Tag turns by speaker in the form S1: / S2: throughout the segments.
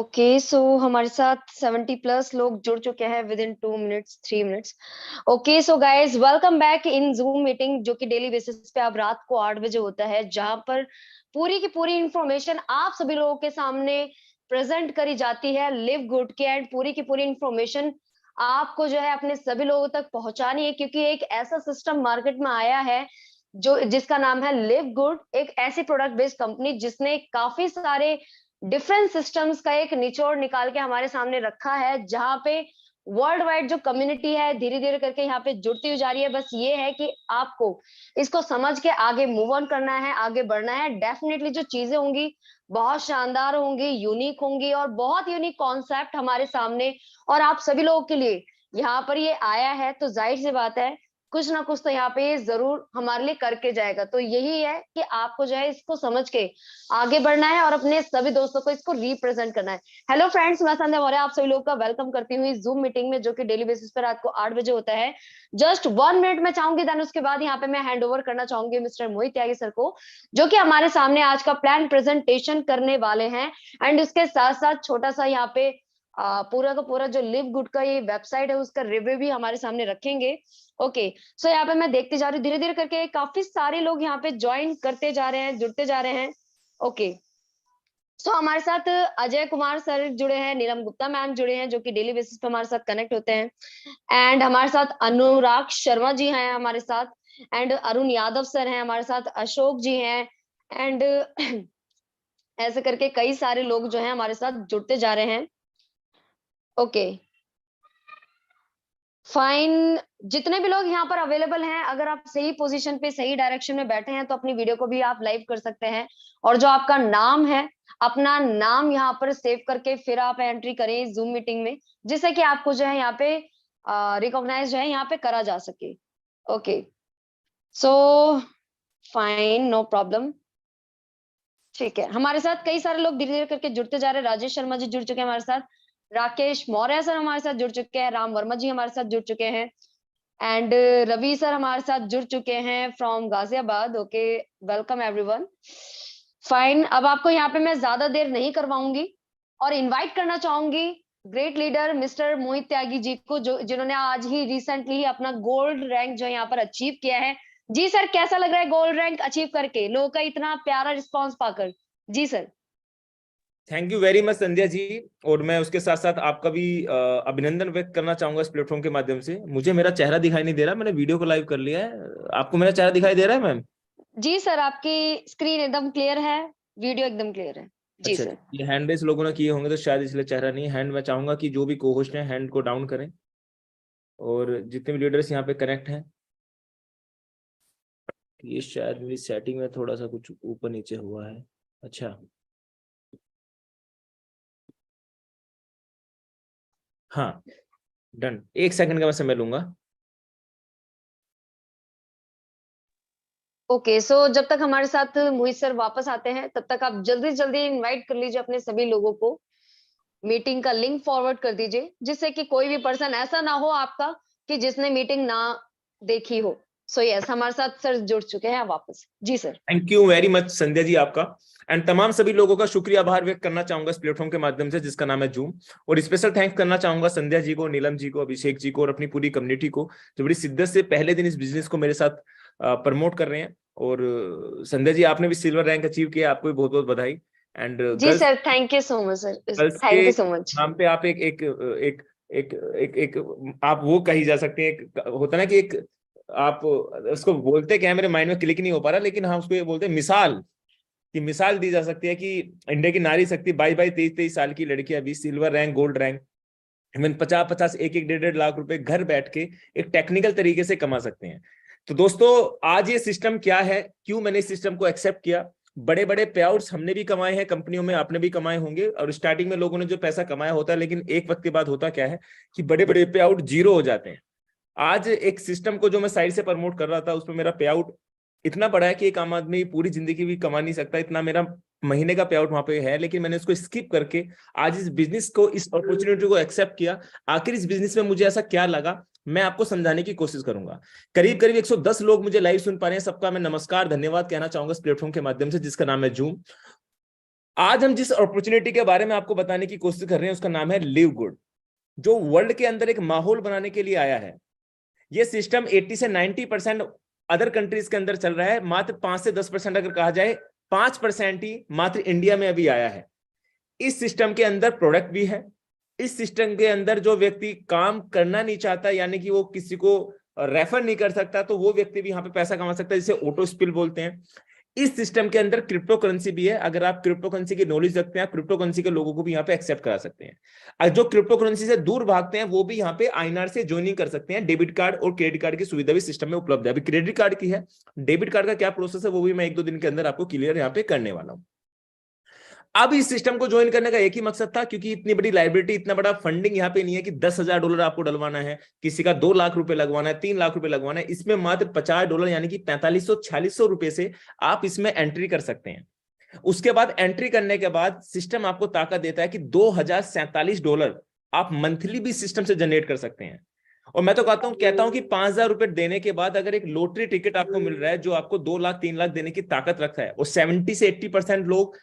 S1: Okay so हमारे साथ 70+ लोग जुड़ चुके हैं with in 2 minutes 3 minutes. Okay so guys welcome back in zoom meeting जो कि डेली बेसिस पे अब रात को 8 बजे होता है, जहां पर पूरी की पूरी इंफॉर्मेशन आप सभी लोगों के सामने प्रेजेंट करी जाती है लिव गुड के। एंड पूरी की पूरी इंफॉर्मेशन आपको जो है अपने सभी लोगों तक पहुंचानी है, क्योंकि एक ऐसा सिस्टम मार्केट में आया है जो जिसका नाम है लिव गुड, एक ऐसी प्रोडक्ट बेस्ड कंपनी जिसने काफी सारे डिफरेंट सिस्टम्स का एक निचोड़ निकाल के हमारे सामने रखा है, जहां पे वर्ल्ड वाइड जो कम्युनिटी है धीरे धीरे करके यहाँ पे जुड़ती हुई जा रही है। बस ये है कि आपको इसको समझ के आगे मूव ऑन करना है, आगे बढ़ना है। डेफिनेटली जो चीजें होंगी बहुत शानदार होंगी, यूनिक होंगी और बहुत यूनिक कॉन्सेप्ट हमारे सामने और आप सभी लोगों के लिए यहाँ पर ये आया है, तो जाहिर सी बात है कुछ ना कुछ तो यहाँ पे ये जरूर हमारे लिए करके जाएगा। तो यही है कि आपको जो है इसको समझ के आगे बढ़ना है और अपने सभी दोस्तों को इसको रिप्रेजेंट करना है। हेलो फ्रेंड्स, मैं संध्या मौर्य आप सभी लोगों का वेलकम करती हूँ इस जूम मीटिंग में, जो कि डेली बेसिस पर रात को 8 बजे होता है। जस्ट 1 मिनट में चाहूंगी, देन उसके बाद यहाँ पे मैं हैंड ओवर करना चाहूंगी मिस्टर मोहित त्यागी सर को, जो कि हमारे सामने आज का प्लान प्रेजेंटेशन करने वाले हैं। एंड उसके साथ साथ छोटा सा यहाँ पे पूरा का पूरा जो लिव गुड का ये वेबसाइट है उसका रिव्यू भी हमारे सामने रखेंगे। ओके सो यहाँ पे मैं देखती जा रही हूँ धीरे धीरे करके काफी सारे लोग यहाँ पे ज्वाइन करते जा रहे हैं, जुड़ते जा रहे हैं। ओके सो हमारे साथ अजय कुमार सर जुड़े हैं, नीलम गुप्ता मैम जुड़े हैं जो कि डेली बेसिस पे हमारे साथ कनेक्ट होते हैं। एंड हमारे साथ अनुराग शर्मा जी हैं हमारे साथ। एंड अरुण यादव सर हैं हमारे साथ, अशोक जी हैं। एंड ऐसे करके कई सारे लोग जो हैं हमारे साथ जुड़ते जा रहे हैं। ओके फाइन, जितने भी लोग यहाँ पर अवेलेबल हैं, अगर आप सही पोजीशन पे सही डायरेक्शन में बैठे हैं तो अपनी वीडियो को भी आप लाइव कर सकते हैं। और जो आपका नाम है, अपना नाम यहाँ पर सेव करके फिर आप एंट्री करें इस जूम मीटिंग में, जिससे कि आपको जो है यहाँ पे रिकॉग्नाइज जो है यहाँ पे करा जा सके। Okay so fine, no problem. ठीक है, हमारे साथ कई सारे लोग धीरे धीरे करके जुड़ते जा रहे हैं। राजेश शर्मा जी जुड़ चुके हैं हमारे साथ, राकेश मौर्य सर हमारे साथ जुड़ चुके हैं, राम वर्मा जी हमारे साथ जुड़ चुके हैं। एंड रवि सर हमारे साथ जुड़ चुके हैं from Ghaziabad. Okay welcome everyone. Fine, अब आपको यहाँ पे मैं ज्यादा देर नहीं करवाऊंगी और इनवाइट करना चाहूंगी ग्रेट लीडर मिस्टर मोहित त्यागी जी को, जो जिन्होंने आज ही रिसेंटली ही अपना गोल्ड रैंक जो है यहाँ पर अचीव किया है। जी सर, कैसा लग रहा है गोल्ड रैंक अचीव करके, लोगों का इतना प्यारा रिस्पॉन्स पाकर? जी sir.
S2: Thank you very much Sandhya ji. और मैं उसके साथ साथ आपका भी अभिनंदन व्यक्त करना चाहूंगा इस प्लेटफॉर्म के माध्यम से। मुझे मेरा चेहरा दिखाई नहीं दे रहा, मैंने वीडियो को लाइव कर लिया है। आपको मेरा चेहरा दिखाई दे रहा है मैम?
S1: जी सर, आपकी स्क्रीन एकदम क्लियर है, वीडियो एकदम क्लियर है। जी
S2: अच्छा,
S1: सर।
S2: ये हैंड रेस लोगों ने किए होंगे तो शायद इसलिए चेहरा नहीं हैंड। मैं चाहूंगा कि जो भी को होस्ट हैं हैंड को डाउन करें, और जितने भी लीडर्स यहाँ पे कनेक्ट हैं। ये शायद मेरी सेटिंग में थोड़ा सा कुछ ऊपर नीचे हुआ है। अच्छा हाँ, डन। 1 सेकंड का मैं समय लूंगा।
S1: ओके सो जब तक हमारे साथ मोहित सर वापस आते हैं तब तक आप जल्दी से जल्दी इनवाइट कर लीजिए अपने सभी लोगों को, मीटिंग का लिंक फॉरवर्ड कर दीजिए, जिससे कि कोई भी पर्सन ऐसा ना हो आपका कि जिसने मीटिंग ना देखी हो। सो यस, हमारे साथ सर जुड़ चुके हैं वापस। जी sir.
S2: Thank you very much Sandhya ji आपका। एंड तमाम सभी लोगों का शुक्रिया आभार व्यक्त करना चाहूंगा इस प्लेटफॉर्म के माध्यम से जिसका नाम है जूम। और स्पेशल थैंक्स करना चाहूंगा संध्या जी को, नीलम जी को, अभिषेक जी को और अपनी पूरी कम्युनिटी को, जो बड़ी शिद्दत से पहले दिन इस बिजनेस को मेरे साथ प्रमोट कर रहे हैं। और संध्या जी आपने भी सिल्वर रैंक अचीव किया, आपको भी बहुत बहुत बधाई। एंड
S1: जी
S2: girls
S1: sir, thank you so much sir,
S2: girls के
S1: थैंक यू सो मच।
S2: नाम पे आप एक एक एक एक एक, एक आप वो कही जा सकते हैं, एक होता ना कि एक आप उसको बोलते क्या है, मेरे माइंड में क्लिक नहीं हो पा रहा, लेकिन हम उसको ये बोलते हैं मिसाल, कि मिसाल दी जा सकती है कि इंडिया की नारी शक्ति 22-23 साल की लड़कियां भी silver rank, gold rank, even 50-50, 1-1, 1.5 lakh रुपए घर बैठ के एक टेक्निकल तरीके से कमा सकते हैं। तो दोस्तों, आज ये सिस्टम क्या है, क्यों मैंने इस सिस्टम को एक्सेप्ट किया? बड़े बड़े पे आउट्स हमने भी कमाए हैं कंपनियों में, आपने भी कमाए होंगे, और स्टार्टिंग में लोगों ने जो पैसा कमाया होता है, लेकिन एक वक्त के बाद होता क्या है कि बड़े बड़े पे आउट जीरो हो जाते हैं। आज एक सिस्टम को जो मैं साइड से प्रमोट कर रहा था, उसमें मेरा पे आउट इतना बड़ा है कि एक आम आदमी पूरी जिंदगी भी कमा नहीं सकता, इतना मेरा महीने का पे आउट वहां पे है। लेकिन मैंने उसको स्किप करके आज इस बिजनेस को, इस अपॉर्चुनिटी को एक्सेप्ट किया। आखिर इस बिजनेस में मुझे ऐसा क्या लगा, मैं आपको समझाने की कोशिश करूंगा। करीब करीब 110 लोग मुझे लाइव सुन पा रहे हैं, सबका मैं नमस्कार धन्यवाद कहना चाहूंगा इस प्लेटफॉर्म के माध्यम से जिसका नाम है जूम। आज हम जिस अपॉर्चुनिटी के बारे में आपको बताने की कोशिश कर रहे हैं उसका नाम है लिव गुड, जो वर्ल्ड के अंदर एक माहौल बनाने के लिए आया है। ये सिस्टम 80 से 90% अदर कंट्रीज के अंदर चल रहा है, मात्र 5 से 10% अगर कहा जाए, 5% ही मात्र इंडिया में अभी आया है। इस सिस्टम के अंदर प्रोडक्ट भी है। इस सिस्टम के अंदर जो व्यक्ति काम करना नहीं चाहता, यानी कि वो किसी को रेफर नहीं कर सकता, तो वो व्यक्ति भी यहाँ पे पैसा कमा सकता है, जिसे ऑटो स्पिल बोलते हैं। इस सिस्टम के अंदर क्रिप्टो करेंसी भी है। अगर आप क्रिप्टो करेंसी की नॉलेज रखते हैं, क्रिप्टो करेंसी के लोगों को भी यहाँ पे एक्सेप्ट करा सकते हैं। और जो क्रिप्टो करेंसी से दूर भागते हैं वो भी यहाँ पे आईएनआर से ज्वाइनिंग कर सकते हैं। डेबिट कार्ड और क्रेडिट कार्ड की सुविधा भी सिस्टम में उपलब्ध है। अभी क्रेडिट कार्ड की है, डेबिट कार्ड का क्या प्रोसेस है वो भी मैं 1-2 दिन के अंदर आपको क्लियर यहाँ पे करने वाला हूँ। अब इस सिस्टम को ज्वाइन करने का एक ही मकसद था, क्योंकि इतनी बड़ी लाइबिलिटी, इतना बड़ा फंडिंग यहाँ पे नहीं है कि $10,000 आपको डलवाना है, किसी का 2 लाख रुपए लगवाना है, 3 लाख रुपए लगवाना है। इसमें मात्र $50 यानी कि 4500-4600 रुपए से आप इसमें एंट्री कर सकते हैं। उसके बाद एंट्री करने के बाद सिस्टम आपको ताकत देता है कि $2047 आप मंथली भी सिस्टम से जनरेट कर सकते हैं। और मैं तो कहता हूं कि 5,000 रुपए देने के बाद अगर एक लॉटरी टिकट आपको मिल रहा है जो आपको 2 लाख 3 लाख देने की ताकत रखता है, और 70 से 80% लोग,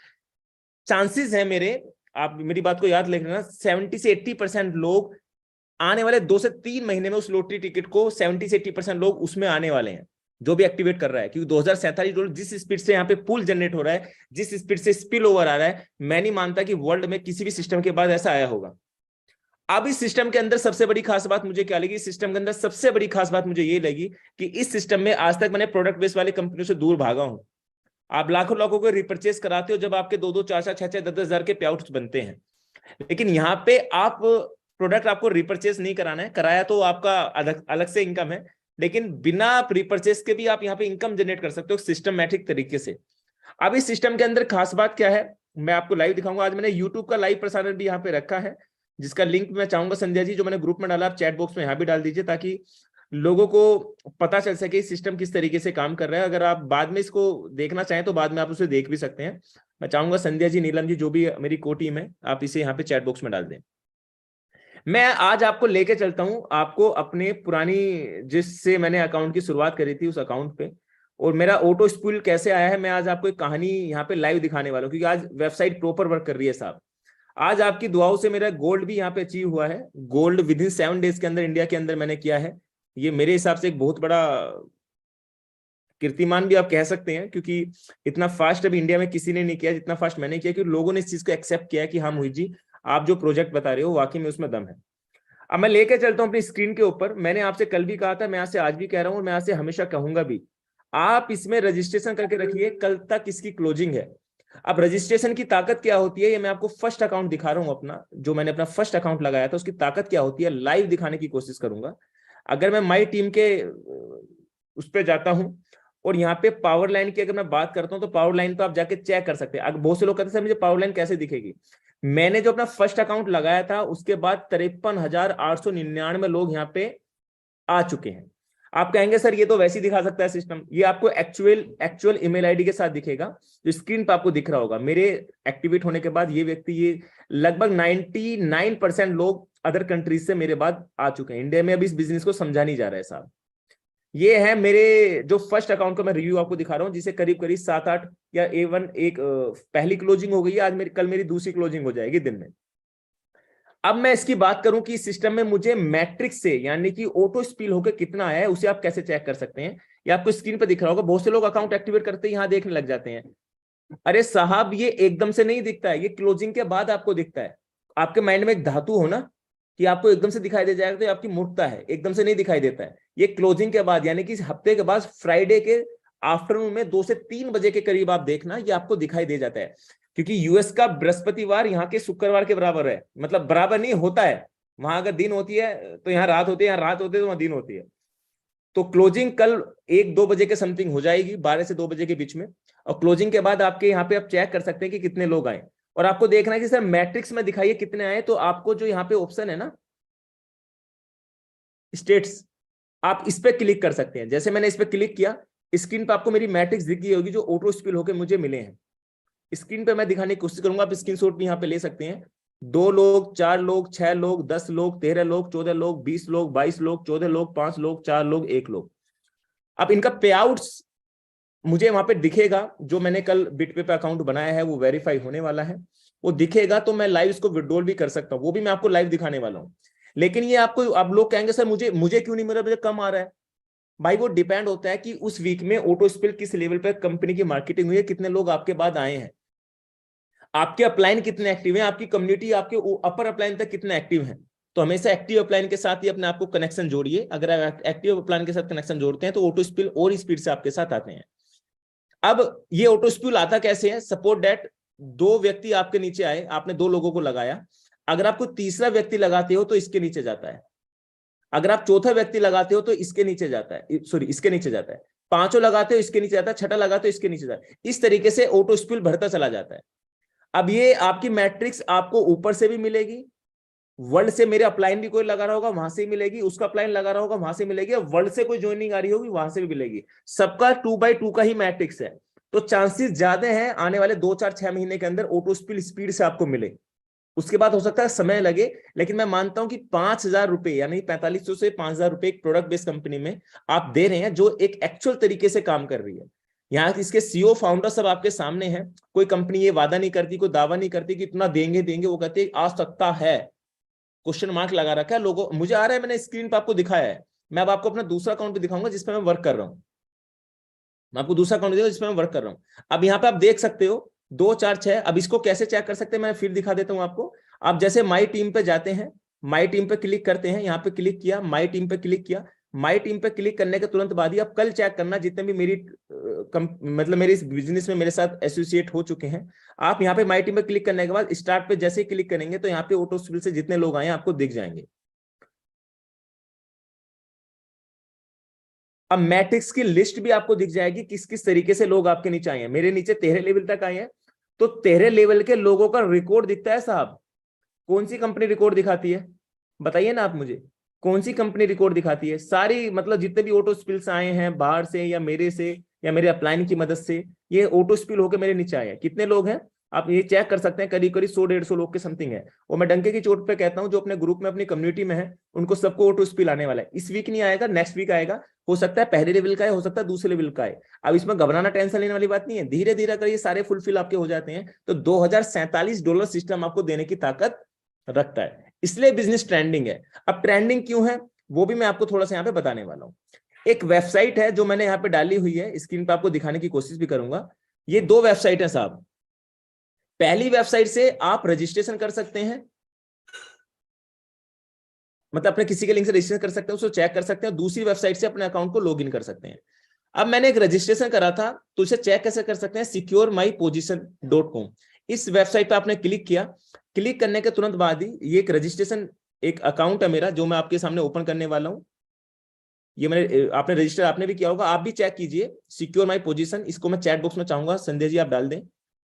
S2: चांसेस है मेरे, आप मेरी बात को याद रख लेना, 70 से 80% लोग आने वाले 2 से 3 महीने में उस लॉटरी टिकट को 70 से 80% लोग उसमें आने वाले हैं, जो भी एक्टिवेट कर रहा है। क्योंकि $2047 जिस स्पीड से यहाँ पे पूल जनरेट हो रहा है, जिस स्पीड से स्पिल ओवर आ रहा है, मैं नहीं मानता कि वर्ल्ड में किसी भी सिस्टम के बाद ऐसा आया होगा। अब इस सिस्टम के अंदर सबसे बड़ी खास बात मुझे क्या लगी, इस सिस्टम के अंदर सबसे बड़ी खास बात मुझे ये लगी कि इस सिस्टम में आज तक मैंने प्रोडक्ट बेस्ड वाली कंपनियों से दूर भागा हूं। आप लाखों लोगों को रिपर्चेस कराते हो जब आपके 2-2, 4-4, 6-6, 10-10 हजार के पे आउट्स बनते हैं, लेकिन यहाँ पे आप प्रोडक्ट आपको रिपर्चेस नहीं कराना है, कराया तो आपका अलग से इनकम है, लेकिन बिना रिपर्चेस के भी आप यहाँ पे इनकम जनरेट कर सकते हो सिस्टमैटिक तरीके से। अब इस सिस्टम के अंदर खास बात क्या है, मैं आपको लाइव दिखाऊंगा। आज मैंने यूट्यूब का लाइव प्रसारण भी यहाँ पे रखा है, जिसका लिंक मैं चाहूंगा संध्या जी, जो मैंने ग्रुप में डाला, आप चैट बॉक्स में यहाँ भी डाल दीजिए, ताकि लोगों को पता चल सके सिस्टम किस तरीके से काम कर रहा है। अगर आप बाद में इसको देखना चाहें तो बाद में आप उसे देख भी सकते हैं। मैं चाहूंगा संध्या जी, नीलम जी, जो भी मेरी को टीम है, आप इसे यहाँ पे चैट बॉक्स में डाल दें। मैं आज आपको लेके चलता हूं, आपको अपने पुरानी, जिससे मैंने अकाउंट की शुरुआत करी थी, उस अकाउंट पे, और मेरा ऑटो स्पूल कैसे आया है, मैं आज आपको एक कहानी यहाँ पे लाइव दिखाने वाला हूँ, क्योंकि आज वेबसाइट प्रॉपर वर्क कर रही है साहब। आज आपकी दुआओं से मेरा गोल्ड भी यहाँ पे अचीव हुआ है। गोल्ड विद इन 7 डेज के अंदर इंडिया के अंदर मैंने किया है। ये मेरे हिसाब से एक बहुत बड़ा कीर्तिमान भी आप कह सकते हैं, क्योंकि इतना फास्ट अभी इंडिया में किसी ने नहीं किया जितना फास्ट मैंने किया, क्योंकि लोगों ने इस चीज को एक्सेप्ट किया है कि हाँ मोहित जी, आप जो प्रोजेक्ट बता रहे हो वाकई में उसमें दम है। अब मैं लेके चलता हूँ अपनी स्क्रीन के ऊपर। मैंने आपसे कल भी कहा था, मैं आज से आज भी कह रहा हूँ, और मैं आज से हमेशा कहूंगा भी, आप इसमें रजिस्ट्रेशन करके रखिए, कल तक इसकी क्लोजिंग है। अब रजिस्ट्रेशन की ताकत क्या होती है, ये मैं आपको फर्स्ट अकाउंट दिखा रहा हूँ अपना, जो मैंने अपना फर्स्ट अकाउंट लगाया था, उसकी ताकत क्या होती है लाइव दिखाने की कोशिश करूंगा। अगर मैं माई टीम के उस पर जाता हूं और यहाँ पे पावर लाइन की अगर मैं बात करता हूं, तो पावर लाइन तो आप जाके चेक कर सकते हैं। अगर बहुत से लोग कहते हैं सर मुझे पावर लाइन कैसे दिखेगी, मैंने जो अपना फर्स्ट अकाउंट लगाया था उसके बाद 53,899 लोग यहाँ पे आ चुके हैं। आप कहेंगे सर ये तो वैसे ही दिखा सकता है सिस्टम, ये आपको एक्चुअल ईमेल आईडी के साथ दिखेगा, जो स्क्रीन पे आपको दिख रहा होगा। मेरे एक्टिवेट होने के बाद ये व्यक्ति, ये लगभग 99% लोग अदर कंट्रीज से मेरे बाद आ चुके हैं। इंडिया में अभी इस बिजनेस को समझा नहीं जा रहा है साहब। ये है मेरे जो फर्स्ट अकाउंट का मैं रिव्यू आपको दिखा रहा हूँ, जिसे करीब करीब 7-8 या A1 एक पहली क्लोजिंग हो गई है, आज कल मेरी दूसरी क्लोजिंग हो जाएगी दिन में। अब मैं इसकी बात करूं कि सिस्टम में मुझे मैट्रिक्स से, यानी कि ऑटो स्पिल होकर कितना आया है, उसे आप कैसे चेक कर सकते हैं, ये आपको स्क्रीन पर दिख रहा होगा। बहुत से लोग अकाउंट एक्टिवेट करते ही यहां देखने लग जाते हैं। अरे साहब ये एकदम से नहीं दिखता है, ये क्लोजिंग के बाद आपको दिखता है। आपके माइंड में एक धातु हो ना कि आपको एकदम से दिखाई दे जाएगा, तो आपकी मूर्खता है, एकदम से नहीं दिखाई देता है। ये क्लोजिंग के बाद, यानी कि हफ्ते के बाद फ्राइडे के आफ्टरनून में 2 से 3 बजे के करीब आप देखना, ये आपको दिखाई दे जाता है। क्योंकि यूएस का बृहस्पतिवार यहाँ के शुक्रवार के बराबर है, मतलब बराबर नहीं होता है। वहां अगर दिन होती है तो यहाँ रात होती है, यहाँ रात होती है तो वहां दिन होती है। तो क्लोजिंग कल 1-2 बजे के समथिंग हो जाएगी, 12 से 2 बजे के बीच में। और क्लोजिंग के बाद आपके यहाँ पे आप चेक कर सकते हैं कि कितने लोग आए, और आपको देखना है कि सर मैट्रिक्स में दिखाइए कितने आए। तो आपको जो यहाँ पे ऑप्शन है ना स्टेट्स, आप इस पे क्लिक कर सकते हैं। जैसे मैंने इस पे क्लिक किया, स्क्रीन पे आपको मेरी मैट्रिक्स दिख गई होगी जो ऑटो स्पिल होकर मुझे मिले हैं। स्क्रीन पे मैं दिखाने की कोशिश करूंगा, आप स्क्रीनशॉट भी यहाँ पे ले सकते हैं। 2 लोग, 4 लोग, 6 लोग, 10 लोग, 13 लोग, 14 लोग, 20 लोग, 22 लोग, 14 लोग, 5 लोग, 4 लोग, 1 लोग। अब इनका पे आउट्स मुझे वहां पे दिखेगा जो मैंने कल बिटपे पे अकाउंट बनाया है वो वेरीफाई होने वाला है, वो दिखेगा तो मैं लाइव इसको विड्रॉल भी कर सकता हूँ, वो भी मैं आपको लाइव दिखाने वाला हूँ। लेकिन ये आपको, आप लोग कहेंगे सर मुझे मुझे क्यों नहीं मिल रहा, मुझे कम आ रहा है। भाई वो डिपेंड होता है कि उस वीक में ऑटो स्पिल किस लेवल पे कंपनी की मार्केटिंग हुई है, कितने लोग आपके बाद आए हैं, आपके अपलाइन कितने एक्टिव हैं, आपकी कम्युनिटी आपके अपर अपलाइन तक कितने एक्टिव हैं। तो हमेशा एक्टिव अपलाइन के साथ ही अपने आपको कनेक्शन जोड़िए। अगर आप एक्टिव अपलाइन के साथ कनेक्शन जोड़ते हैं तो ऑटो स्पिल और स्पीड से आपके साथ आते हैं। अब ये ऑटो स्पिल आता कैसे है? सपोज दैट 2 व्यक्ति आपके नीचे आए, आपने 2 लोगों को लगाया, अगर आपको तीसरा व्यक्ति लगाते हो तो इसके नीचे जाता है, अगर आप चौथा व्यक्ति लगाते हो तो इसके नीचे जाता है, सॉरी इसके नीचे जाता है, पांचों लगाते हो इसके नीचे जाता है, छठा लगाते हो इसके नीचे जाता है। इस तरीके से ऑटो स्पिल बढ़ता चला जाता है। अब ये आपकी मैट्रिक्स आपको ऊपर से भी मिलेगी, वर्ल्ड से मेरे अपलाइन भी कोई लगा रहा होगा वहां से भी मिलेगी, उसका अपलाइन लगा रहा होगा वहां से मिलेगी, और वर्ल्ड से कोई ज्वाइनिंग आ रही होगी वहां से भी मिलेगी। सबका 2x2 का ही मैट्रिक्स है। तो चांसेस ज्यादा हैं आने वाले 2-4-6 महीने के अंदर ऑटो स्पिल स्पीड से आपको मिले। उसके बाद हो सकता है समय लगे, लेकिन मैं मानता हूं कि 5,000 रुपए यानी 4500 से 5,000 रुपए एक प्रोडक्ट बेस्ड कंपनी में आप दे रहे हैं जो एक एक्चुअल तरीके से काम कर रही है। यहाँ इसके सीईओ फाउंडर सब आपके सामने हैं। कोई कंपनी ये वादा नहीं करती, कोई दावा नहीं करती कि इतना देंगे देंगे, वो कहते हैं आ सकता है, क्वेश्चन मार्क लगा रखा है लोगों। मुझे आ रहा है, मैंने स्क्रीन पर आपको दिखाया है। मैं अब आपको अपना दूसरा अकाउंट भी दिखाऊंगा जिसपे मैं वर्क कर रहा हूँ। मैं आपको दूसरा अकाउंट दिखाऊंगा जिसपे मैं वर्क कर रहा हूँ। अब यहाँ पे आप देख सकते हो 2 4 6। अब इसको कैसे चेक कर सकते हैं मैं फिर दिखा देता हूँ आपको। आप जैसे माई टीम पे जाते हैं, माई टीम पे क्लिक करते हैं, यहाँ पे क्लिक किया, माई टीम पे क्लिक किया। माई टीम पे क्लिक करने के तुरंत बाद ही आप कल चेक करना जितने भी मेरी मतलब मेरे इस बिजनेस में मेरे साथ एसोसिएट हो चुके हैं, आप यहाँ पे माई टीम पे क्लिक करने के बाद स्टार्ट पे जैसे ही क्लिक करेंगे तो यहाँ पे ऑटो स्पिल से जितने लोग आए हैं आपको दिख जाएंगे। अब मैट्रिक्स की लिस्ट भी आपको दिख जाएगी किस किस तरीके से लोग आपके नीचे आए हैं। मेरे नीचे 13 लेवल तक आए हैं, तो 13 लेवल के लोगों का रिकॉर्ड दिखता है साहब। कौन सी कंपनी रिकॉर्ड दिखाती है बताइए ना आप मुझे, कौन सी कंपनी रिकॉर्ड दिखाती है? सारी मतलब जितने भी ऑटो स्पिल्स आए हैं बाहर से या मेरे से या मेरे अपलाइन की मदद से, ये ऑटो स्पिल होकर मेरे नीचे आए हैं। कितने लोग हैं आप ये चेक कर सकते हैं, करीब करीब 100-150 लोग के समथिंग है। और मैं डंके की चोट पे कहता हूं जो अपने ग्रुप में अपनी कम्युनिटी में है उनको सबको ऑटो स्पिल आने वाला है। इस वीक नहीं आएगा, नेक्स्ट वीक आएगा। हो सकता है पहले लेवल का है, हो सकता है दूसरे लेवल का है। अब इसमें घबराना टेंशन लेने वाली बात नहीं है, धीरे धीरे अगर ये सारे फुलफिल आपके हो जाते हैं तो $2047 सिस्टम आपको देने की ताकत रखता है। इसलिए बिजनेस ट्रेंडिंग है। अब ट्रेंडिंग क्यों है वो भी मैं आपको थोड़ा सा यहाँ पे बताने वाला हूँ। एक वेबसाइट है जो मैंने यहाँ पे डाली हुई है, स्क्रीन पे आपको दिखाने की कोशिश भी करूंगा। ये 2 वेबसाइट है साहब। पहली वेबसाइट से आप रजिस्ट्रेशन कर सकते हैं, मतलब अपने किसी के लिंक से रजिस्ट्रेशन कर सकते हैं, उसको चेक कर सकते हैं। दूसरी वेबसाइट से अपने अकाउंट को लॉग इन कर सकते हैं। अब मैंने एक रजिस्ट्रेशन करा था तो इसे चेक कैसे कर सकते हैं? securemyposition.com। इस वेबसाइट पे आपने क्लिक किया, क्लिक करने के तुरंत बाद ही ये एक रजिस्ट्रेशन, एक अकाउंट है मेरा जो मैं आपके सामने ओपन करने वाला हूं। ये मैंने, आपने रजिस्टर आपने भी किया होगा, आप भी चेक कीजिए सिक्योर माई पोजीशन। इसको मैं चैट बॉक्स में चाहूंगा संजय जी आप डाल दें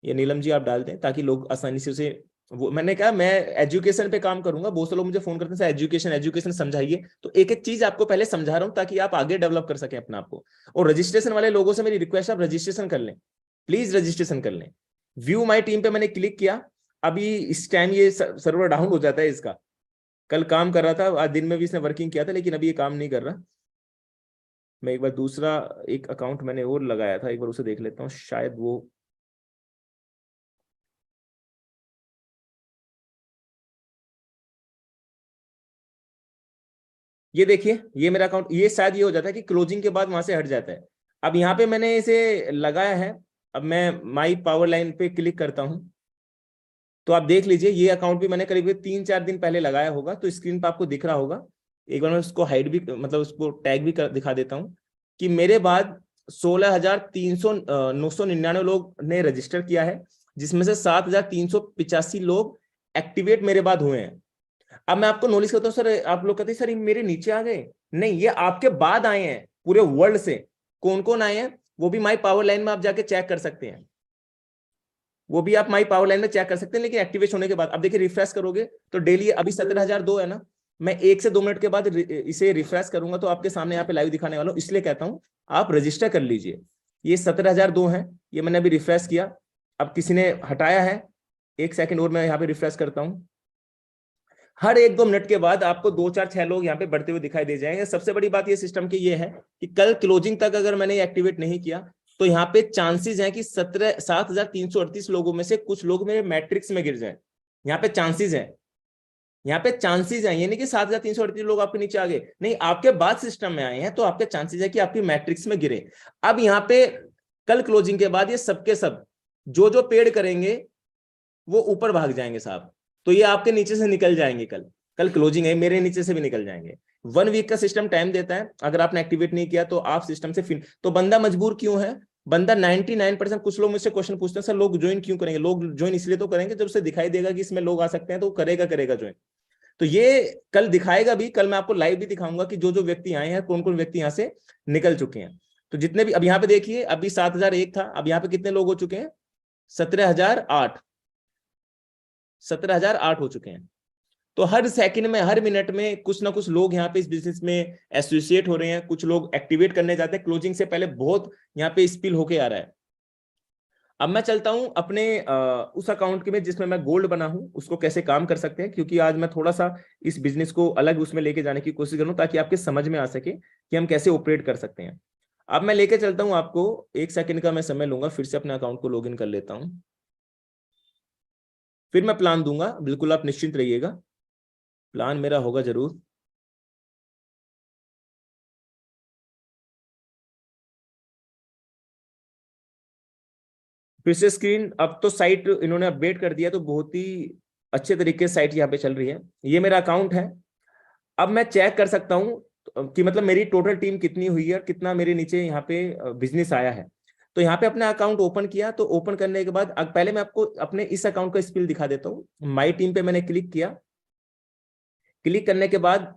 S2: या नीलम जी आप डाल दें ताकि लोग आसानी से उसे, वो मैंने कहा मैं एजुकेशन पे काम करूंगा। बहुत से लोग मुझे फोन करते हैं एजुकेशन एजुकेशन समझाइए, तो एक एक चीज आपको पहले समझा रहा हूं ताकि आप आगे डेवलप कर सकें अपने आप को। और रजिस्ट्रेशन वाले लोगों से मेरी रिक्वेस्ट, आप रजिस्ट्रेशन कर लें, प्लीज रजिस्ट्रेशन कर लें। व्यू माई टीम पे मैंने क्लिक किया। अभी इस टाइम ये सर्वर डाउन हो जाता है इसका, कल काम कर रहा था, आज दिन में भी इसने वर्किंग किया था, लेकिन अभी ये काम नहीं कर रहा। मैं एक बार दूसरा एक अकाउंट मैंने और लगाया था, एक बार उसे देख लेता हूँ, शायद वो ये देखिए, ये मेरा अकाउंट, ये शायद ये हो जाता है कि क्लोजिंग के बाद वहां से हट जाता है। अब यहाँ पे मैंने इसे लगाया है। अब मैं माई पावर लाइन पे क्लिक करता हूँ तो आप देख लीजिए ये अकाउंट भी मैंने करीब 3-4 दिन पहले लगाया होगा, तो स्क्रीन पे आपको दिख रहा होगा। एक बार मैं उसको हाइड भी, मतलब उसको टैग भी दिखा देता हूँ कि मेरे बाद 16,999 लोग ने रजिस्टर किया है, जिसमें से 7,385 लोग एक्टिवेट मेरे बाद हुए हैं। अब मैं आपको नॉलेज करता हूँ सर, आप लोग कहते हैं सर ये मेरे नीचे आ गए, नहीं ये आपके बाद आए हैं पूरे वर्ल्ड से। कौन कौन आए हैं वो भी माई पावर लाइन में आप जाके चेक कर सकते हैं, वो भी आप माई पावर लाइन में चेक कर सकते हैं, लेकिन एक्टिवेट होने के बाद। अब देखिए रिफ्रेश करोगे तो डेली अभी 17,002 है ना, मैं 1 से 2 मिनट के बाद इसे रिफ्रेश करूंगा तो आपके सामने यहाँ पे लाइव दिखाने वाला हूँ। इसलिए कहता हूँ आप रजिस्टर कर लीजिए। ये 17,002 है, ये मैंने अभी रिफ्रेश किया। अब किसी ने हटाया है, 1 सेकंड और मैं यहाँ पे रिफ्रेश करता हूँ। हर 1-2 मिनट के बाद आपको 2-4-6 लोग यहाँ पे बढ़ते हुए दिखाई दे जाएंगे। सबसे बड़ी बात ये सिस्टम की ये है कि कल क्लोजिंग तक अगर मैंने एक्टिवेट नहीं किया तो यहाँ पे चांसेस हैं कि 7,338 लोगों में से कुछ लोग मेरे मैट्रिक्स में गिर जाए। यहाँ पे चांसेस है, यहाँ पे चांसेस है, ये नहीं कि 7,338 लोग आपके नीचे आ गए, नहीं, आपके बाद सिस्टम में आए हैं तो आपके चांसेस है कि आपकी मैट्रिक्स में गिरे। अब यहाँ पे कल क्लोजिंग के बाद ये सबके सब जो जो पेड करेंगे वो ऊपर भाग जाएंगे साहब, तो ये आपके नीचे से निकल जाएंगे। कल कल क्लोजिंग है, मेरे नीचे से भी निकल जाएंगे। 1 वीक का सिस्टम टाइम देता है, अगर आपने एक्टिवेट नहीं किया तो आप सिस्टम से तो बंदा मजबूर क्यों है? बंदा 99%, कुछ लोग मुझसे क्वेश्चन पूछते हैं सर लोग ज्वाइन क्यों करेंगे? लोग ज्वाइन इसलिए तो करेंगे जब उसे दिखाई देगा कि इसमें लोग आ सकते हैं तो करेगा ज्वाइन। तो ये कल दिखाएगा भी, कल मैं आपको लाइव भी दिखाऊंगा कि जो जो व्यक्ति आए हैं, कौन कौन व्यक्ति यहाँ से निकल चुके हैं। तो जितने भी अब यहाँ पे देखिए, अभी 7,001 था, अब यहाँ पे कितने लोग हो चुके हैं? 17,008 हो चुके हैं। तो हर सेकंड में, हर मिनट में कुछ ना कुछ लोग यहाँ पे इस बिजनेस में एसोसिएट हो रहे हैं, कुछ लोग एक्टिवेट करने जाते हैं। क्लोजिंग से पहले बहुत यहाँ पे स्पिल होके आ रहा है। अब मैं चलता हूं अपने उस अकाउंट के में जिसमें मैं गोल्ड बना हूं, उसको कैसे काम कर सकते हैं, क्योंकि आज मैं थोड़ा सा इस बिजनेस को अलग उसमें लेके जाने की कोशिश करूं ताकि आपके समझ में आ सके कि हम कैसे ऑपरेट कर सकते हैं। अब मैं लेके चलता हूं आपको, 1 सेकंड का मैं समय लूंगा, फिर से अपने अकाउंट को लॉगिन कर लेता हूं, फिर मैं प्लान दूंगा, बिल्कुल आप निश्चिंत रहिएगा, प्लान मेरा होगा जरूर। फिर से स्क्रीन, अब तो साइट इन्होंने अपडेट कर दिया, तो बहुत ही अच्छे तरीके से साइट यहाँ पे चल रही है। ये मेरा अकाउंट है। अब मैं चेक कर सकता हूँ कि मतलब मेरी टोटल टीम कितनी हुई है और कितना मेरे नीचे यहाँ पे बिजनेस आया है। तो यहाँ पे अपना अकाउंट ओपन किया, तो ओपन करने के बाद अब पहले मैं आपको अपने इस अकाउंट का स्पिल दिखा देता हूँ। माई टीम पे मैंने क्लिक किया, क्लिक करने के बाद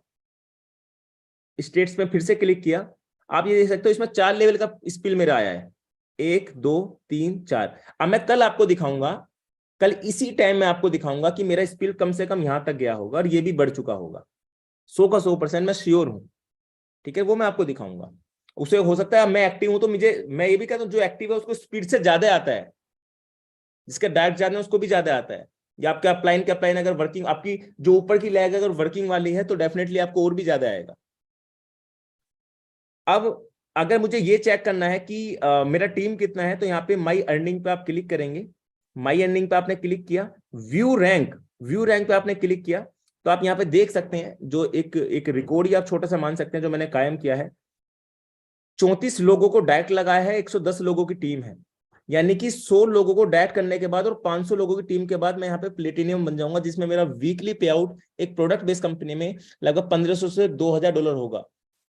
S2: स्टेट्स में फिर से क्लिक किया। आप ये देख सकते हो इसमें 4 लेवल का स्पिल मेरा आया है, 1 2 3 4। अब मैं कल आपको दिखाऊंगा, कल इसी टाइम में आपको दिखाऊंगा कि मेरा स्पिल कम से कम यहां तक गया होगा और ये भी बढ़ चुका होगा। 100 का 100% मैं श्योर हूं, ठीक है, वो मैं आपको दिखाऊंगा। उसे हो सकता है मैं एक्टिव हूं तो मैं ये भी कहता हूं जो एक्टिव है उसको स्पीड से ज्यादा आता है, जिसका डायरेक्ट ज्यादा है उसको भी ज्यादा आता है। या आपका अपलाइन अगर वर्किंग, आपकी जो ऊपर की लैग अगर वर्किंग वाली है तो डेफिनेटली आपको और भी ज्यादा आएगा। अब अगर मुझे ये चेक करना है कि मेरा टीम कितना है, तो यहाँ पे माई अर्निंग पे आप क्लिक करेंगे। माई अर्निंग पे आपने क्लिक किया, व्यू रैंक पे आपने क्लिक किया, तो आप यहाँ पे देख सकते हैं जो एक रिकॉर्ड ही आप छोटा सा मान सकते हैं जो मैंने कायम किया है। 34 लोगों को डायरेक्ट लगाया है, 110 लोगों की टीम है, यानी कि 100 लोगों को डायरेक्ट करने के बाद और 500 लोगों की टीम के बाद मैं यहाँ पे प्लेटिनियम बन जाऊंगा, जिसमें मेरा वीकली पे आउट एक प्रोडक्ट बेस्ड कंपनी में लगभग 1500 से $2,000 होगा।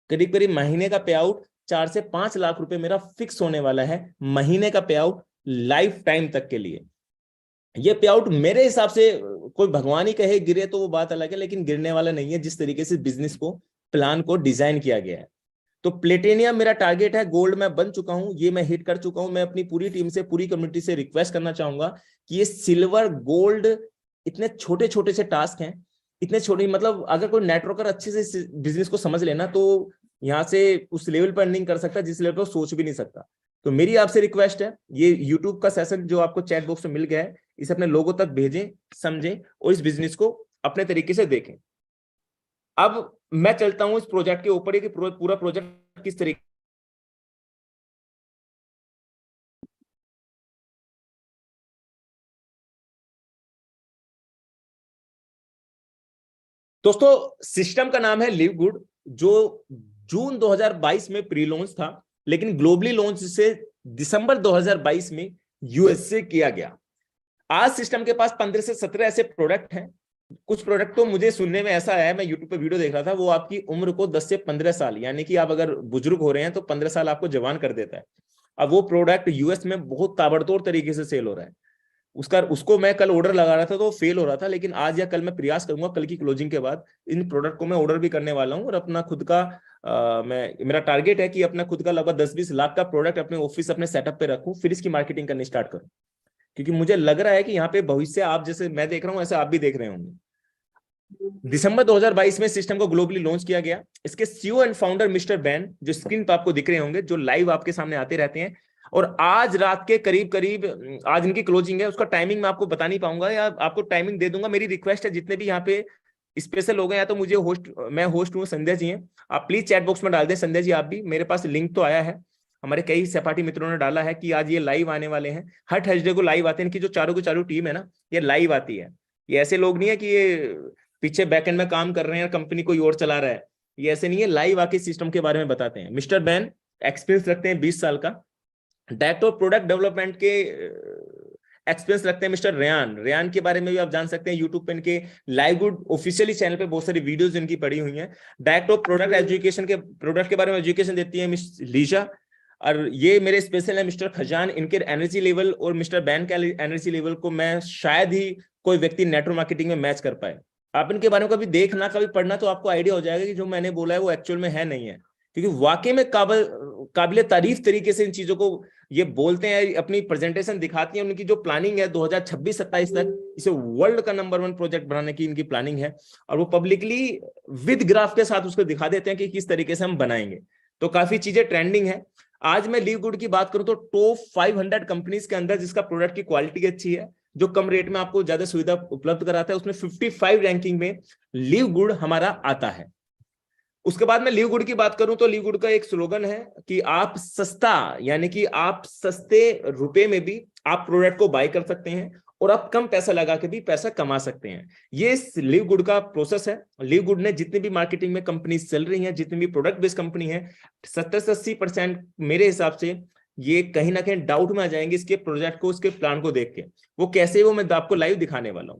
S2: करीब करीब महीने का पे आउट 4 से 5 लाख रुपए मेरा फिक्स होने वाला है, महीने का पे आउट लाइफ टाइम तक के लिए। ये पे आउट मेरे हिसाब से, कोई भगवान ही कहे गिरे तो वो बात अलग है, लेकिन गिरने वाला नहीं है, जिस तरीके से बिजनेस को प्लान को डिजाइन किया गया है। तो प्लेटिनियम मेरा टारगेट है, गोल्ड मैं बन चुका हूं, ये मैं हिट कर चुका हूं। मैं अपनी पूरी टीम से, पूरी कम्युनिटी से रिक्वेस्ट करना चाहूंगा कि ये सिल्वर गोल्ड इतने छोटे छोटे से टास्क हैं, इतने छोटे, मतलब अगर कोई नेटवर्कर अच्छे से बिजनेस को समझ लेना तो यहाँ से उस लेवल पर अर्निंग कर सकता है जिस लेवल पर सोच भी नहीं सकता। तो मेरी आपसे रिक्वेस्ट है, ये यूट्यूब का सेशन जो आपको चैट बॉक्स में मिल गया है, इसे अपने लोगों तक भेजें, समझें और इस बिजनेस को अपने तरीके से देखें। अब मैं चलता हूं इस प्रोजेक्ट के ऊपर, कि पूरा प्रोजेक्ट किस तरीके। दोस्तों सिस्टम का नाम है लिव गुड, जो जून 2022 में प्री लॉन्च था, लेकिन ग्लोबली लॉन्च से दिसंबर 2022 में यूएस से किया गया। आज सिस्टम के पास 15 से 17 ऐसे प्रोडक्ट हैं। कुछ प्रोडक्ट तो मुझे सुनने में ऐसा आया, मैं यूट्यूब पे वीडियो देख रहा था, वो आपकी उम्र को 10 से 15 साल, यानी कि आप अगर बुजुर्ग हो रहे हैं तो 15 साल आपको जवान कर देता है। अब वो प्रोडक्ट यूएस में बहुत ताबड़तोड़ तरीके से सेल हो रहा है। उसको मैं कल ऑर्डर लगा रहा था तो फेल हो रहा था, लेकिन आज या कल मैं प्रयास करूंगा, कल की क्लोजिंग के बाद इन प्रोडक्ट को मैं ऑर्डर भी करने वाला हूं और अपना खुद का मेरा टारगेट है कि अपना खुद का लगभग 10-20 लाख का प्रोडक्ट अपने ऑफिस, अपने सेटअप पे रखूं, फिर इसकी मार्केटिंग करनी स्टार्ट करूं। क्योंकि मुझे लग रहा है कि यहाँ पे भविष्य, आप जैसे मैं देख रहा हूँ ऐसे आप भी देख रहे होंगे। दिसंबर 2022 में सिस्टम को ग्लोबली लॉन्च किया गया। इसके CEO and founder mister ban, जो स्क्रीन पर आपको दिख रहे होंगे, जो लाइव आपके सामने आते रहते हैं, और आज रात के करीब करीब, आज इनकी क्लोजिंग है, उसका टाइमिंग मैं आपको बता नहीं पाऊंगा या आपको टाइमिंग दे दूंगा। मेरी रिक्वेस्ट है जितने भी यहाँ पे स्पेशल लोग हैं, या तो मुझे होस्ट, मैं होस्ट हूँ, संध्या जी हैं, आप प्लीज चैट बॉक्स में डाल दें, संध्या जी आप भी, मेरे पास लिंक तो आया है, हमारे कई सहपाठी मित्रों ने डाला है कि आज ये लाइव आने वाले हैं, हर थर्सडे को लाइव आते हैं। इनकी जो चारों की चारों टीम है ना, ये लाइव आती है। ये ऐसे लोग नहीं है कि ये पीछे बैकएंड में काम कर रहे हैं, कंपनी कोई और चला रहा है, ये ऐसे नहीं है, लाइव आके सिस्टम के बारे में बताते हैं। मिस्टर बैन एक्सपीरियंस रखते हैं 20 साल का, डायरेक्टर ऑफ प्रोडक्ट डेवलपमेंट के एक्सपीरियंस रखते हैं मिस्टर रेयान। रेयान के बारे में भी आप जान सकते हैं, यूट्यूब पे इनके लाइव गुड ऑफिशियली चैनल पे बहुत सारी वीडियोस इनकी पड़ी हुई हैं। डायरेक्टर ऑफ प्रोडक्ट एजुकेशन के, प्रोडक्ट के बारे में एजुकेशन देती है मिस लीजा। और ये मेरे स्पेशल है मिस्टर खजान। इनके एनर्जी लेवल और मिस्टर बैन के एनर्जी लेवल को मैं शायद ही कोई व्यक्ति नेटवर्क मार्केटिंग में मैच कर पाए। आप इनके बारे में कभी देखना, कभी पढ़ना, तो आपको आइडिया हो जाएगा कि जो मैंने बोला है वो एक्चुअल में है नहीं है, क्योंकि वाकई में काबिल तारीफ तरीके से इन चीजों को ये बोलते हैं, अपनी प्रेजेंटेशन दिखाती हैं। उनकी जो प्लानिंग है 2026-27 तक इसे वर्ल्ड का नंबर 1 प्रोजेक्ट बनाने की इनकी प्लानिंग है, और वो पब्लिकली विद ग्राफ के साथ उसको दिखा देते हैं कि किस तरीके से हम बनाएंगे। तो काफी चीजें ट्रेंडिंग है। आज मैं लीव गुड की बात करूं तो टॉप 500 कंपनीज के अंदर जिसका प्रोडक्ट की क्वालिटी अच्छी है, जो कम रेट में आपको ज्यादा सुविधा उपलब्ध कराता है, उसमें 55 रैंकिंग में लीव गुड हमारा आता है। उसके बाद में लीव गुड की बात करूं तो लीव गुड का एक स्लोगन है कि आप सस्ता, यानी कि आप सस्ते रुपए में भी आप प्रोडक्ट को बाय कर सकते हैं और आप कम पैसा लगा के भी पैसा कमा सकते हैं। ये लीव गुड का प्रोसेस है। लीव गुड ने जितनी भी मार्केटिंग में कंपनी चल रही हैं, जितनी भी प्रोडक्ट बेस्ड कंपनी है, 70 से 80% मेरे हिसाब से ये कहीं ना कहीं डाउट में आ जाएंगे इसके प्रोजेक्ट को, उसके प्लान को देख के। वो कैसे, वो मैं आपको लाइव दिखाने वाला हूं।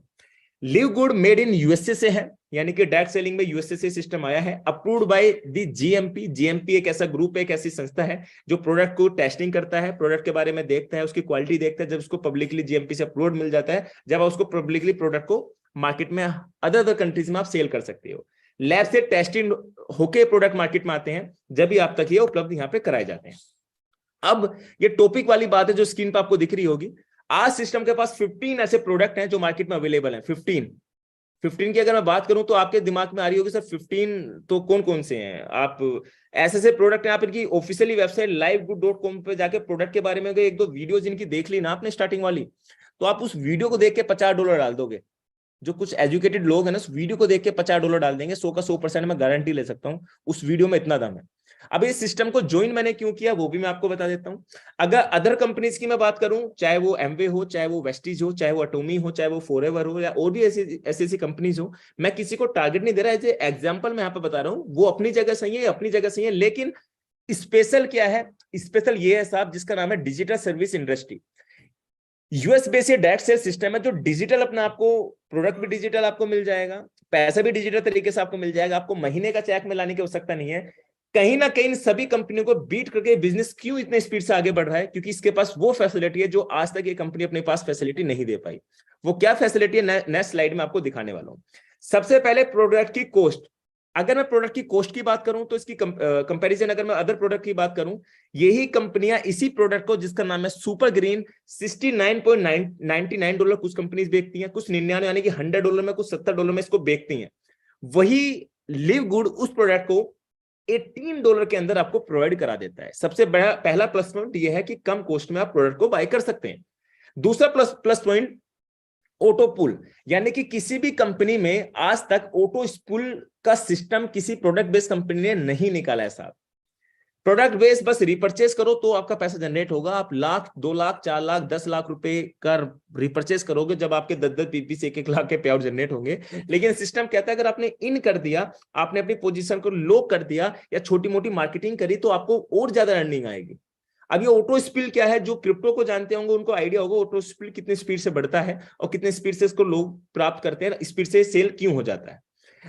S2: Live good made in USA से है, यानी कि डायरेक्ट सेलिंग में यूएसए से सिस्टम आया है। Approved by the GMP. GMP एक ऐसा ग्रुप है, एक ऐसी संस्था है जो प्रोडक्ट को टेस्टिंग करता है, प्रोडक्ट के बारे में देखता है, उसकी क्वालिटी देखता है। जब उसको पब्लिकली जीएमपी से अप्रूव्ड मिल जाता है, जब उसको पब्लिकली प्रोडक्ट को मार्केट में अदर कंट्रीज में आप सेल कर सकते हो। लैब से टेस्टिंग होके प्रोडक्ट मार्केट में आते हैं, जब भी आप तक ये उपलब्ध यहाँ पे कराए जाते हैं। अब ये टॉपिक वाली बात है जो स्क्रीन पर आपको दिख रही होगी। आज सिस्टम के पास 15 ऐसे प्रोडक्ट हैं जो मार्केट में अवेलेबल हैं। 15 की अगर मैं बात करूं तो आपके दिमाग में आ रही होगी सर 15 तो कौन कौन से हैं। आप ऐसे ऐसे प्रोडक्ट हैं, आप इनकी ऑफिशियली वेबसाइट livegood.com पे जाके प्रोडक्ट के बारे में एक दो वीडियोज इनकी देख ली ना आपने स्टार्टिंग वाली, तो आप उस वीडियो को देख के $50 डाल दोगे। जो कुछ एजुकेटेड लोग हैं ना, उस वीडियो को देख के $50 डाल देंगे। 100 का 100% मैं गारंटी ले सकता हूं, उस वीडियो में इतना दम है। अब इस सिस्टम को ज्वाइन मैंने क्यों किया वो भी मैं आपको बता देता हूं। अगर अदर कंपनीज की मैं बात करूं, चाहे वो एमवे हो, चाहे वो वेस्टीज हो, चाहे वो अटोमी हो, चाहे वो फॉरएवर हो, या और भी ऐसी कंपनीज हो, मैं किसी को टारगेट नहीं दे रहा है। एग्जाम्पल मैं यहाँ पे बता रहा हूँ, वो अपनी जगह सही है, अपनी जगह सही है, लेकिन स्पेशल क्या है? स्पेशल ये है साहब, जिसका नाम है digital service industry. US based direct sale system है जो डिजिटल, अपना आपको प्रोडक्ट भी डिजिटल आपको मिल जाएगा, पैसा भी डिजिटल तरीके से आपको मिल जाएगा, आपको महीने का चेक में लाने की आवश्यकता नहीं है। कहीं ना कहीं सभी कंपनियों को बीट करके बिजनेस क्यों इतने स्पीड से आगे बढ़ रहा है? क्योंकि इसके पास वो फैसिलिटी है जो आज तक ये कंपनी अपने पास फैसिलिटी नहीं दे पाई। वो क्या फैसिलिटी है, नेक्स्ट स्लाइड में आपको दिखाने वाला हूं। सबसे पहले प्रोडक्ट की कॉस्ट। अगर मैं प्रोडक्ट की कॉस्ट की बात करूं तो इसकी कंपैरिजन अगर मैं अदर प्रोडक्ट की बात करूं, यही कंपनियां इसी प्रोडक्ट को, जिसका नाम है सुपर ग्रीन, $69.99 कुछ कंपनीज बेचती हैं, कुछ 99 यानी कि $100 में, कुछ $70 में इसको बेचती हैं। वही लिव गुड उस प्रोडक्ट को $18 के अंदर आपको प्रोवाइड करा देता है। सबसे बड़ा पहला प्लस पॉइंट यह है कि कम कॉस्ट में आप प्रोडक्ट को बाय कर सकते हैं। दूसरा प्लस पॉइंट ऑटो पुल, यानी कि किसी भी कंपनी में आज तक ऑटो स्पूल का सिस्टम किसी प्रोडक्ट बेस्ड कंपनी ने नहीं निकाला है साहब। प्रोडक्ट बेस बस रिपर्चेस करो तो आपका पैसा जनरेट होगा। आप लाख, 2 लाख, 4 लाख, 10 लाख रुपए का रिपर्चेस करोगे जब आपके 10-10 पीपी से 1-1 लाख के पे आउट जनरेट होंगे। लेकिन सिस्टम कहता है अगर आपने इन कर दिया, आपने अपनी पोजीशन को लो कर दिया या छोटी मोटी मार्केटिंग करी, तो आपको और ज्यादा अर्निंग आएगी। अब ये ऑटो स्पीड क्या है, जो क्रिप्टो को जानते होंगे उनको आइडिया होगा ऑटो स्पीड कितनी स्पीड से बढ़ता है और कितनी स्पीड से इसको लोग प्राप्त करते हैं, स्पीड से सेल क्यों हो जाता है।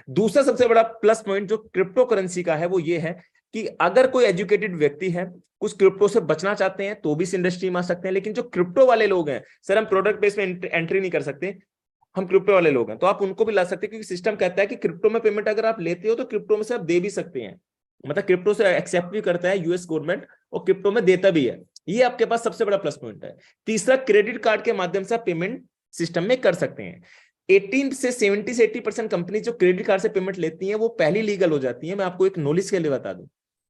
S2: दूसरा सबसे बड़ा प्लस पॉइंट जो क्रिप्टो करेंसी का है वो ये है कि अगर कोई एजुकेटेड व्यक्ति है, कुछ क्रिप्टो से बचना चाहते हैं तो भी इस इंडस्ट्री में आ सकते हैं। लेकिन जो क्रिप्टो वाले लोग हैं, सर हम प्रोडक्ट बेस में एंट्री नहीं कर सकते, हम क्रिप्टो वाले लोग हैं, तो आप उनको भी ला सकते हैं, क्योंकि सिस्टम कहता है कि क्रिप्टो में पेमेंट अगर आप लेते हो तो क्रिप्टो में से आप दे भी सकते हैं। मतलब क्रिप्टो से एक्सेप्ट भी करता है यूएस गवर्नमेंट और क्रिप्टो में देता भी है। ये आपके पास सबसे बड़ा प्लस पॉइंट है। तीसरा, क्रेडिट कार्ड के माध्यम से आप पेमेंट सिस्टम में कर सकते हैं। 18 से 70 से 80% कंपनी जो क्रेडिट कार्ड से पेमेंट लेती हैं वो पहली लीगल हो जाती है। मैं आपको एक नॉलेज के लिए बता दूं,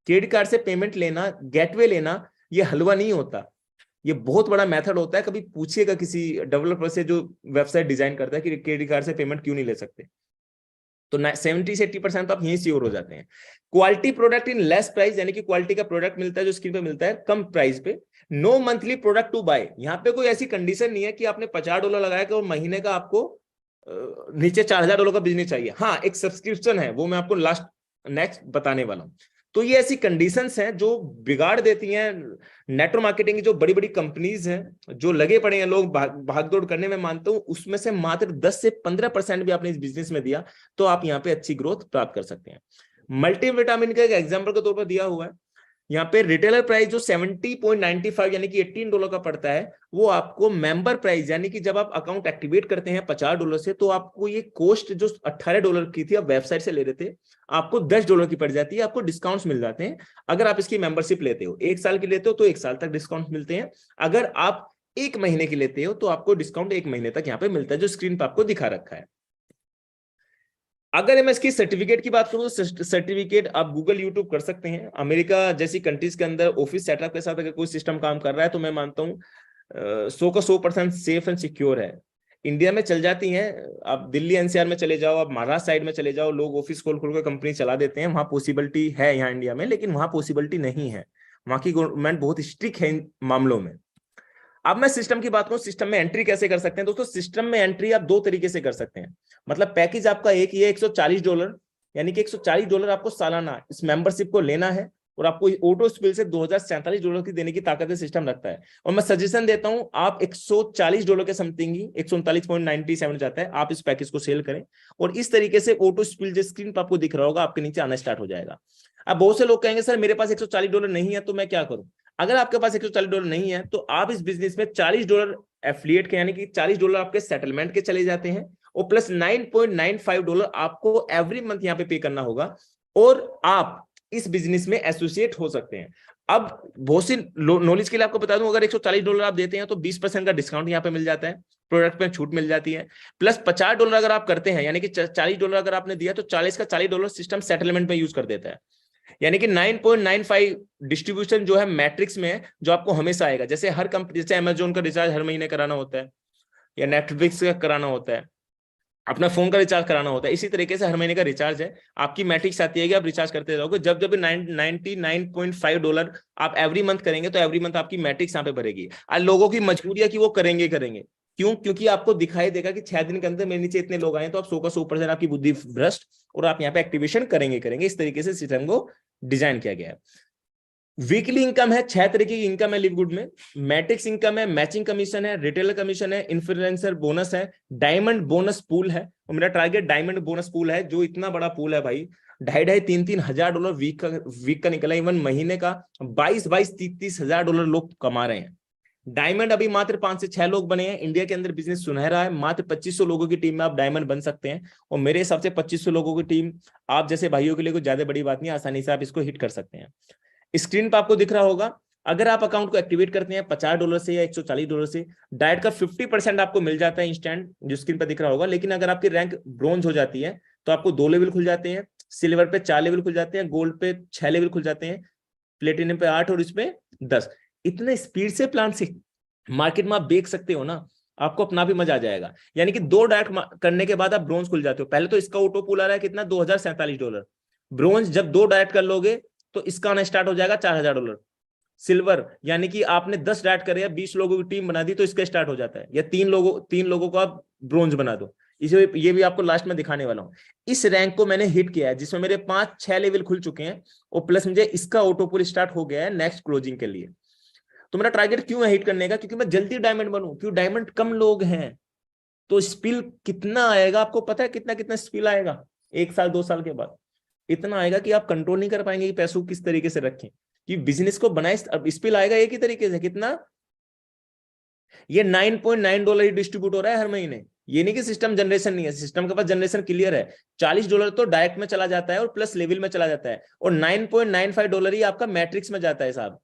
S2: क्रेडिट कार्ड से पेमेंट लेना, गेटवे लेना, ये हलवा नहीं होता, ये बहुत बड़ा मेथड होता है। कभी पूछिएगा किसी डेवलपर से जो वेबसाइट डिजाइन करता है कि क्रेडिट कार्ड से पेमेंट क्यों नहीं ले सकते। तो 70 से 80% तो आप यहीं श्योर हो जाते हैं। Quality product in less price, यानी कि क्वालिटी का प्रोडक्ट मिलता है जो स्क्रीन पे मिलता है कम प्राइस पे। No monthly product to buy, यहाँ पे कोई ऐसी कंडीशन नहीं है कि आपने $50 लगाया कि और महीने का आपको नीचे $4000 का बिजनेस चाहिए। हाँ, एक सब्सक्रिप्शन है, वो मैं आपको नेक्स्ट बताने वाला हूँ। तो ये ऐसी कंडीशंस हैं जो बिगाड़ देती हैं नेटवर्क मार्केटिंग की जो बड़ी बड़ी कंपनीज हैं, जो लगे पड़े हैं लोग भागदौड़ करने में। मानता हूं उसमें से मात्र 10 से 15% भी आपने इस बिजनेस में दिया तो आप यहाँ पे अच्छी ग्रोथ प्राप्त कर सकते हैं। मल्टीविटामिन का एक एग्जाम्पल के तौर पर दिया हुआ है यहाँ पे। रिटेलर प्राइस जो 70.95 यानी कि $18 का पड़ता है, वो आपको मेंबर प्राइस यानी कि जब आप अकाउंट एक्टिवेट करते हैं $50 से, तो आपको ये कॉस्ट जो $18 की थी आप वेबसाइट से ले रहे थे, आपको $10 की पड़ जाती है। आपको डिस्काउंट्स मिल जाते हैं अगर आप इसकी मेंबरशिप लेते हो। 1 साल की लेते हो तो 1 साल तक डिस्काउंट मिलते हैं। अगर आप 1 महीने की लेते हो तो आपको डिस्काउंट 1 महीने तक यहाँ पे मिलता है, जो स्क्रीन पर आपको दिखा रखा है। अगर मैं इसकी सर्टिफिकेट की बात करूं तो सर्टिफिकेट आप गूगल यूट्यूब कर सकते हैं। अमेरिका जैसी कंट्रीज के अंदर ऑफिस सेटअप के साथ अगर कोई सिस्टम काम कर रहा है तो मैं मानता हूं 100 का 100% सेफ एंड सिक्योर है। इंडिया में चल जाती हैं, आप दिल्ली एनसीआर में चले जाओ, आप महाराष्ट्र साइड में चले जाओ, लोग ऑफिस खोल खोल कर कंपनी चला देते हैं। वहां पॉसिबिलिटी है यहाँ इंडिया में, लेकिन वहां पॉसिबिलिटी नहीं है। वहां की गवर्नमेंट बहुत स्ट्रिक्ट है इन मामलों में। अब मैं सिस्टम की बात करूं, सिस्टम में एंट्री कैसे कर सकते हैं दोस्तों। सिस्टम में एंट्री आप 2 तरीके से कर सकते हैं। मतलब पैकेज आपका एक ही है, $140, यानी कि $140 आपको सालाना इस मेंबरशिप को लेना है और आपको ऑटो स्पिल से $2047 की देने की ताकत सिस्टम रखता है। और मैं सजेशन देता हूं आप $140 के समथिंग ही 139.97 जाता है, आप इस पैकेज को सेल करें और इस तरीके से ऑटो स्पिल जो स्क्रीन पर आपको दिख रहा होगा आपके नीचे आना स्टार्ट हो जाएगा। अब बहुत से लोग कहेंगे सर मेरे पास $140 नहीं है तो मैं क्या करूं। अगर आपके पास $140 नहीं है तो आप इस बिजनेस में $40 एफिलिएट के यानी कि $40 आपके सेटलमेंट के चले जाते हैं और प्लस $9.95 आपको एवरी मंथ यहाँ पे पे करना होगा और आप इस बिजनेस में एसोसिएट हो सकते हैं। अब बहुत सी नॉलेज के लिए आपको बता दूं, अगर $140 आप देते हैं तो 20% का डिस्काउंट यहाँ पे मिल जाता है, प्रोडक्ट में छूट मिल जाती है। प्लस $50 अगर आप करते हैं यानी कि $40 अगर आपने दिया तो 40 का $40 सिस्टम सेटलमेंट में यूज कर देता है। यानी कि 9.95 डिस्ट्रीब्यूशन जो है मैट्रिक्स में है, जो आपको हमेशा आएगा। जैसे हर कंपनी, जैसे अमेजोन का रिचार्ज हर महीने कराना होता है या नेटफ्लिक्स का कराना होता है, अपना फोन का रिचार्ज कराना होता है, इसी तरीके से हर महीने का रिचार्ज है। आपकी मैट्रिक्स आती है कि आप रिचार्ज करते जाओगे, जब जब $99.5 आप एवरी मंथ करेंगे तो एवरी मंथ आपकी मैट्रिक्स यहाँ पे भरेगी। आज लोगों की मजबूरी है कि वो करेंगे करेंगे क्यों, क्योंकि आपको दिखाई देगा कि 6 दिन के अंदर मेरे नीचे इतने लोग आए तो आप 100 का 100% आपकी बुद्धि भ्रष्ट और आप यहाँ पे एक्टिवेशन करेंगे। इस तरीके से सिस्टम को डिजाइन किया गया है। वीकली इनकम है, 6 तरीके की इनकम है लिवगुड में। मैट्रिक्स इनकम है, मैचिंग कमीशन है, रिटेलर कमीशन है, इन्फ्लुएंसर बोनस है, डायमंड बोनस पूल है। और मेरा टारगेट डायमंड बोनस पूल है, जो इतना बड़ा पूल है भाई, 2,500-3,000 वीक का निकला। इवन महीने का 22-30 हजार लोग कमा रहे हैं। डायमंड अभी मात्र 5 से 6 लोग बने हैं। इंडिया के अंदर बिजनेस सुनहरा है, मात्र 2500 लोगों की टीम में आप डायमंड बन सकते हैं। और मेरे हिसाब से 2500 लोगों की टीम आप जैसे भाइयों के लिए कुछ ज्यादा बड़ी बात नहीं, आसानी से आप इसको हिट कर सकते हैं। स्क्रीन पर आपको दिख रहा होगा, अगर आप अकाउंट को एक्टिवेट करते हैं $50 से या $140 से, डायरेक्ट का 50% आपको मिल जाता है इंस्टेंट, जो स्क्रीन पर दिख रहा होगा। लेकिन अगर आपकी रैंक ब्रोंज हो जाती है तो आपको 2 लेवल खुल जाते हैं, सिल्वर पे 4 लेवल खुल जाते हैं, गोल्ड पे 6 लेवल खुल जाते हैं, प्लेटिनम पे 8 और इसमें 10। इतने स्पीड से प्लान से मार्केट में आप बेच सकते हो ना, आपको अपना भी मजा आ जाएगा। यानी कि 2 डायरेक्ट करने के बाद आप ब्रोंज खुल जाते हो। पहले तो इसका ऑटो पूल आ रहा है कितना, $2047। ब्रोंज जब 2 डायरेक्ट कर लोगे तो इसका आना स्टार्ट हो जाएगा $4000। सिल्वर यानी कि आपने 10 डायरेक्ट करे या 20 लोगों की टीम बना दी तो इसका स्टार्ट हो जाता है, या 3 लोगों को आप ब्रोंज बना दो। इसे ये भी आपको लास्ट में दिखाने वाला हूं। इस रैंक को मैंने हिट किया है जिसमें मेरे 5-6 लेवल खुल चुके हैं और प्लस मुझे इसका ऑटो पूल स्टार्ट हो गया है नेक्स्ट क्लोजिंग के लिए। तो मेरा टारगेट क्यों है हिट करने का, क्योंकि मैं जल्दी डायमंड बनूं, क्यों डायमंड कम लोग हैं। तो स्पिल कितना आएगा आपको पता है, कितना कितना स्पिल आएगा 1 साल 2 साल के बाद। इतना आएगा कि आप कंट्रोल नहीं कर पाएंगे कि पैसों किस तरीके से रखें, कि बिजनेस को बनाए। अब स्पिल आएगा एक ही तरीके से, कितना, ये $9.9 ही डिस्ट्रीब्यूट हो रहा है हर महीने। ये नहीं कि सिस्टम जनरेशन नहीं है, सिस्टम के पास जनरेशन क्लियर है। $40 तो डायरेक्ट में चला जाता है और प्लस लेवल में चला जाता है, और $9.95 ही आपका मैट्रिक्स में जाता है साहब।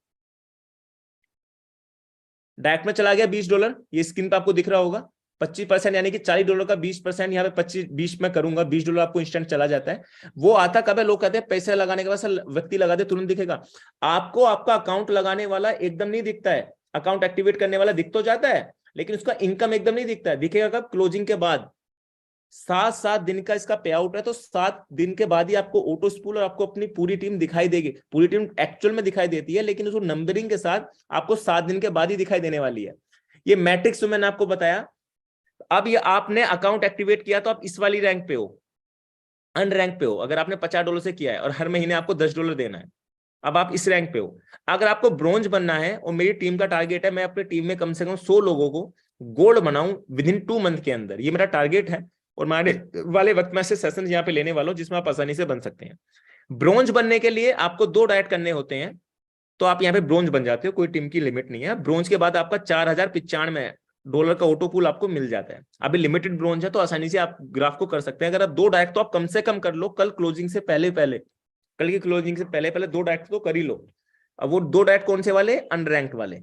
S2: डायरेक्ट में चला गया $20, ये स्क्रीन पे आपको दिख रहा होगा। 25% यानी कि $40 का 20%, यहाँ पे 20 में करूंगा, $20 आपको इंस्टेंट चला जाता है। वो आता कब है, लोग कहते हैं पैसे लगाने के बाद व्यक्ति लगा दे तुरंत दिखेगा। आपको आपका अकाउंट लगाने वाला एकदम नहीं दिखता है, अकाउंट एक्टिवेट करने वाला दिख तो जाता है, लेकिन उसका इनकम एकदम नहीं दिखता है। दिखेगा कब, क्लोजिंग के बाद। 7 दिन का इसका पे आउट है, तो 7 दिन के बाद ही आपको ऑटो स्पूल और आपको अपनी पूरी टीम दिखाई देगी। पूरी टीम एक्चुअल में दिखाई देती है, लेकिन उसको नंबरिंग के साथ आपको 7 दिन के बाद ही दिखाई देने वाली है। ये मैट्रिक्स जो मैंने आपको बताया। अब ये आपने अकाउंट एक्टिवेट किया तो आप इस वाली रैंक पे हो, अनरैंक पे हो। अगर आपने $50 से किया है और हर महीने आपको $10 देना है, अब आप इस रैंक पे हो। अगर आपको ब्रोंज बनना है, और मेरी टीम का टारगेट है मैं अपनी टीम में कम से कम 100 लोगों को गोल्ड बनाऊं विद इन 2 मंथ के अंदर, ये मेरा टारगेट है। और मैं आने वाले वक्त में ऐसे सेशन यहाँ पे लेने वाला हूं जिसमें आप आसानी से बन सकते हैं। ब्रोंज बनने के लिए आपको 2 डाइट करने होते हैं, तो आप यहाँ पे ब्रोंज बन जाते हो, कोई टीम की लिमिट नहीं है। ब्रोंज के बाद आपका $4095 का ऑटो पूल आपको मिल जाता है। अभी लिमिटेड ब्रोंज है तो आसानी से आप ग्राफ को कर सकते हैं। अगर आप 2 डाइट तो आप कम से कम कर लो, कल क्लोजिंग से पहले पहले, कल की क्लोजिंग से पहले पहले 2 डाइट तो कर ही लो। अब वो 2 डाइट कौन से वाले? अनरैंक्ड वाले।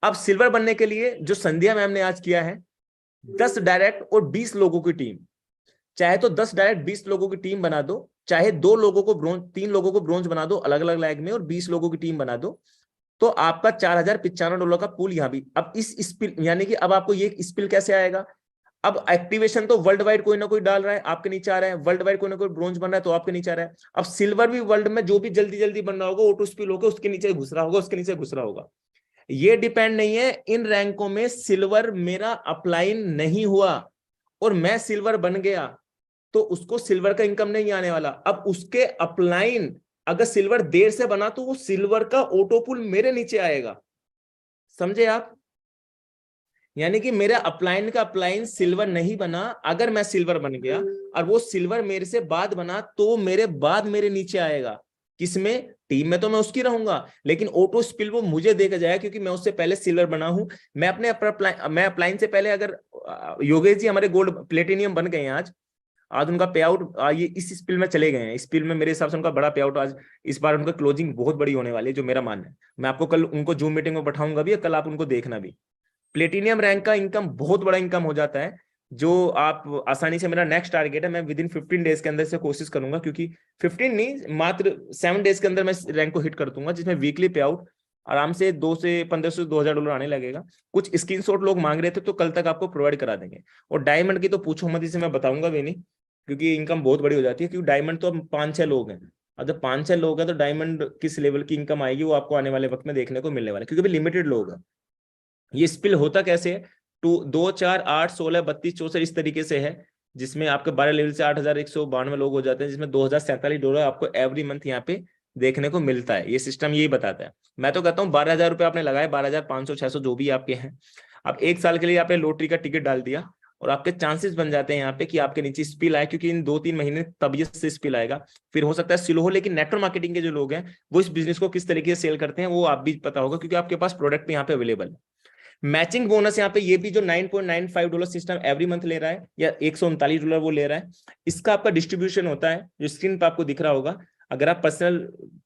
S2: अब सिल्वर बनने के लिए जो संध्या मैम ने आज किया है, 10 डायरेक्ट और 20 लोगों की टीम, चाहे तो 10 डायरेक्ट 20 लोगों की टीम बना दो, चाहे 2 लोगों को ब्रोंज, 3 लोगों को ब्रोंज बना दो अलग अलग लैग में, और 20 लोगों की टीम बना दो, तो आपका $4095 का पूल यहां भी। अब इस स्पिल, यानी कि अब आपको ये स्पिल कैसे आएगा? अब एक्टिवेशन तो वर्ल्ड वाइड कोई ना कोई डाल रहा है, आपके नीचे आ रहा है। वर्ल्ड वाइड कोई ना कोई ब्रोंज बन रहा है तो आपके नीचे आ रहा है। अब सिल्वर भी वर्ल्ड में जो भी जल्दी जल्दी बन रहा होगा, ऑटो स्पिल होगा, उसके नीचे घुस रहा होगा, उसके नीचे घुस रहा होगा। ये डिपेंड नहीं है। इन रैंकों में सिल्वर मेरा अपलाइन नहीं हुआ और मैं सिल्वर बन गया तो उसको सिल्वर का इनकम नहीं आने वाला। अब उसके अपलाइन अगर सिल्वर देर से बना तो वो सिल्वर का ऑटो पुल मेरे नीचे आएगा। समझे आप? यानी कि मेरा अपलाइन का अपलाइन सिल्वर नहीं बना, अगर मैं सिल्वर बन गया और वो सिल्वर मेरे से बाद बना तो मेरे बाद मेरे नीचे आएगा। किसमें? टीम में तो मैं उसकी रहूंगा, लेकिन ऑटो स्पिल वो मुझे देखा जाएगा क्योंकि मैं उससे पहले सिल्वर बना हूं। मैं अपने मैं अपलाइन से पहले, अगर योगेश जी हमारे गोल्ड प्लेटिनियम बन गए हैं आज, आज उनका पे आउट ये इस स्पिल में चले गए हैं। स्पिल में मेरे हिसाब से उनका बड़ा पे आउट आज, इस बार उनका क्लोजिंग बहुत बड़ी होने वाली है, जो मेरा मानना है। मैं आपको कल उनको जूम मीटिंग में बैठाऊंगा भी, कल आप उनको देखना भी। प्लेटिनियम रैंक का इनकम बहुत बड़ा इनकम हो जाता है, जो आप आसानी से, मेरा नेक्स्ट टारगेट है मैं विद इन 15 डेज के अंदर से कोशिश करूंगा, क्योंकि 15 नहीं, मात्र 7 डेज के अंदर मैं रैंक को हिट कर दूंगा, जिसमें वीकली पे आउट आराम से 2 से 1500 से $2000 आने लगेगा। कुछ स्क्रीनशॉट लोग मांग रहे थे तो कल तक आपको प्रोवाइड करा देंगे। और डायमंड की तो पूछो मत, इसे मैं बताऊंगा भी नहीं, क्योंकि इनकम बहुत बड़ी हो जाती है। क्योंकि डायमंड तो अब 5-6 लोग हैं, अब जब 5-6 लोग हैं तो डायमंड किस लेवल की इनकम आएगी वो आपको आने वाले वक्त में देखने को मिलने वाला है, क्योंकि अभी लिमिटेड लोग हैं। ये स्पिल होता कैसे है? 2, 4, 8, 16, 32, 64 इस तरीके से है, जिसमें आपके 12 लेवल से 8192 लोग हो जाते हैं, जिसमें $2047 आपको एवरी मंथ यहाँ पे देखने को मिलता है। ये सिस्टम यही बताता है। मैं तो कहता हूँ 12,000 आपने लगाए, 12,500, 600 जो भी आपके हैं, अब 1 साल के लिए आपने लॉटरी का टिकट डाल दिया और आपके चांसेस बन जाते हैं यहाँ पे कि आपके नीचे स्पिल आए, क्योंकि इन 2-3 महीने तबीयत से स्पिल आएगा। फिर हो सकता है स्लो हो, लेकिन नेटवर्क मार्केटिंग के जो लोग हैं वो इस बिजनेस को किस तरीके से सेल करते हैं वो आप भी पता होगा, क्योंकि आपके पास प्रोडक्ट यहाँ पे अवेलेबल है। मैचिंग बोनस यहाँ पे ये भी जो $9.95 सिस्टम एवरी मंथ ले रहा है, या $139 वो ले रहा है, इसका आपका डिस्ट्रीब्यूशन होता है जो स्क्रीन पे आपको दिख रहा होगा। अगर आप पर्सनल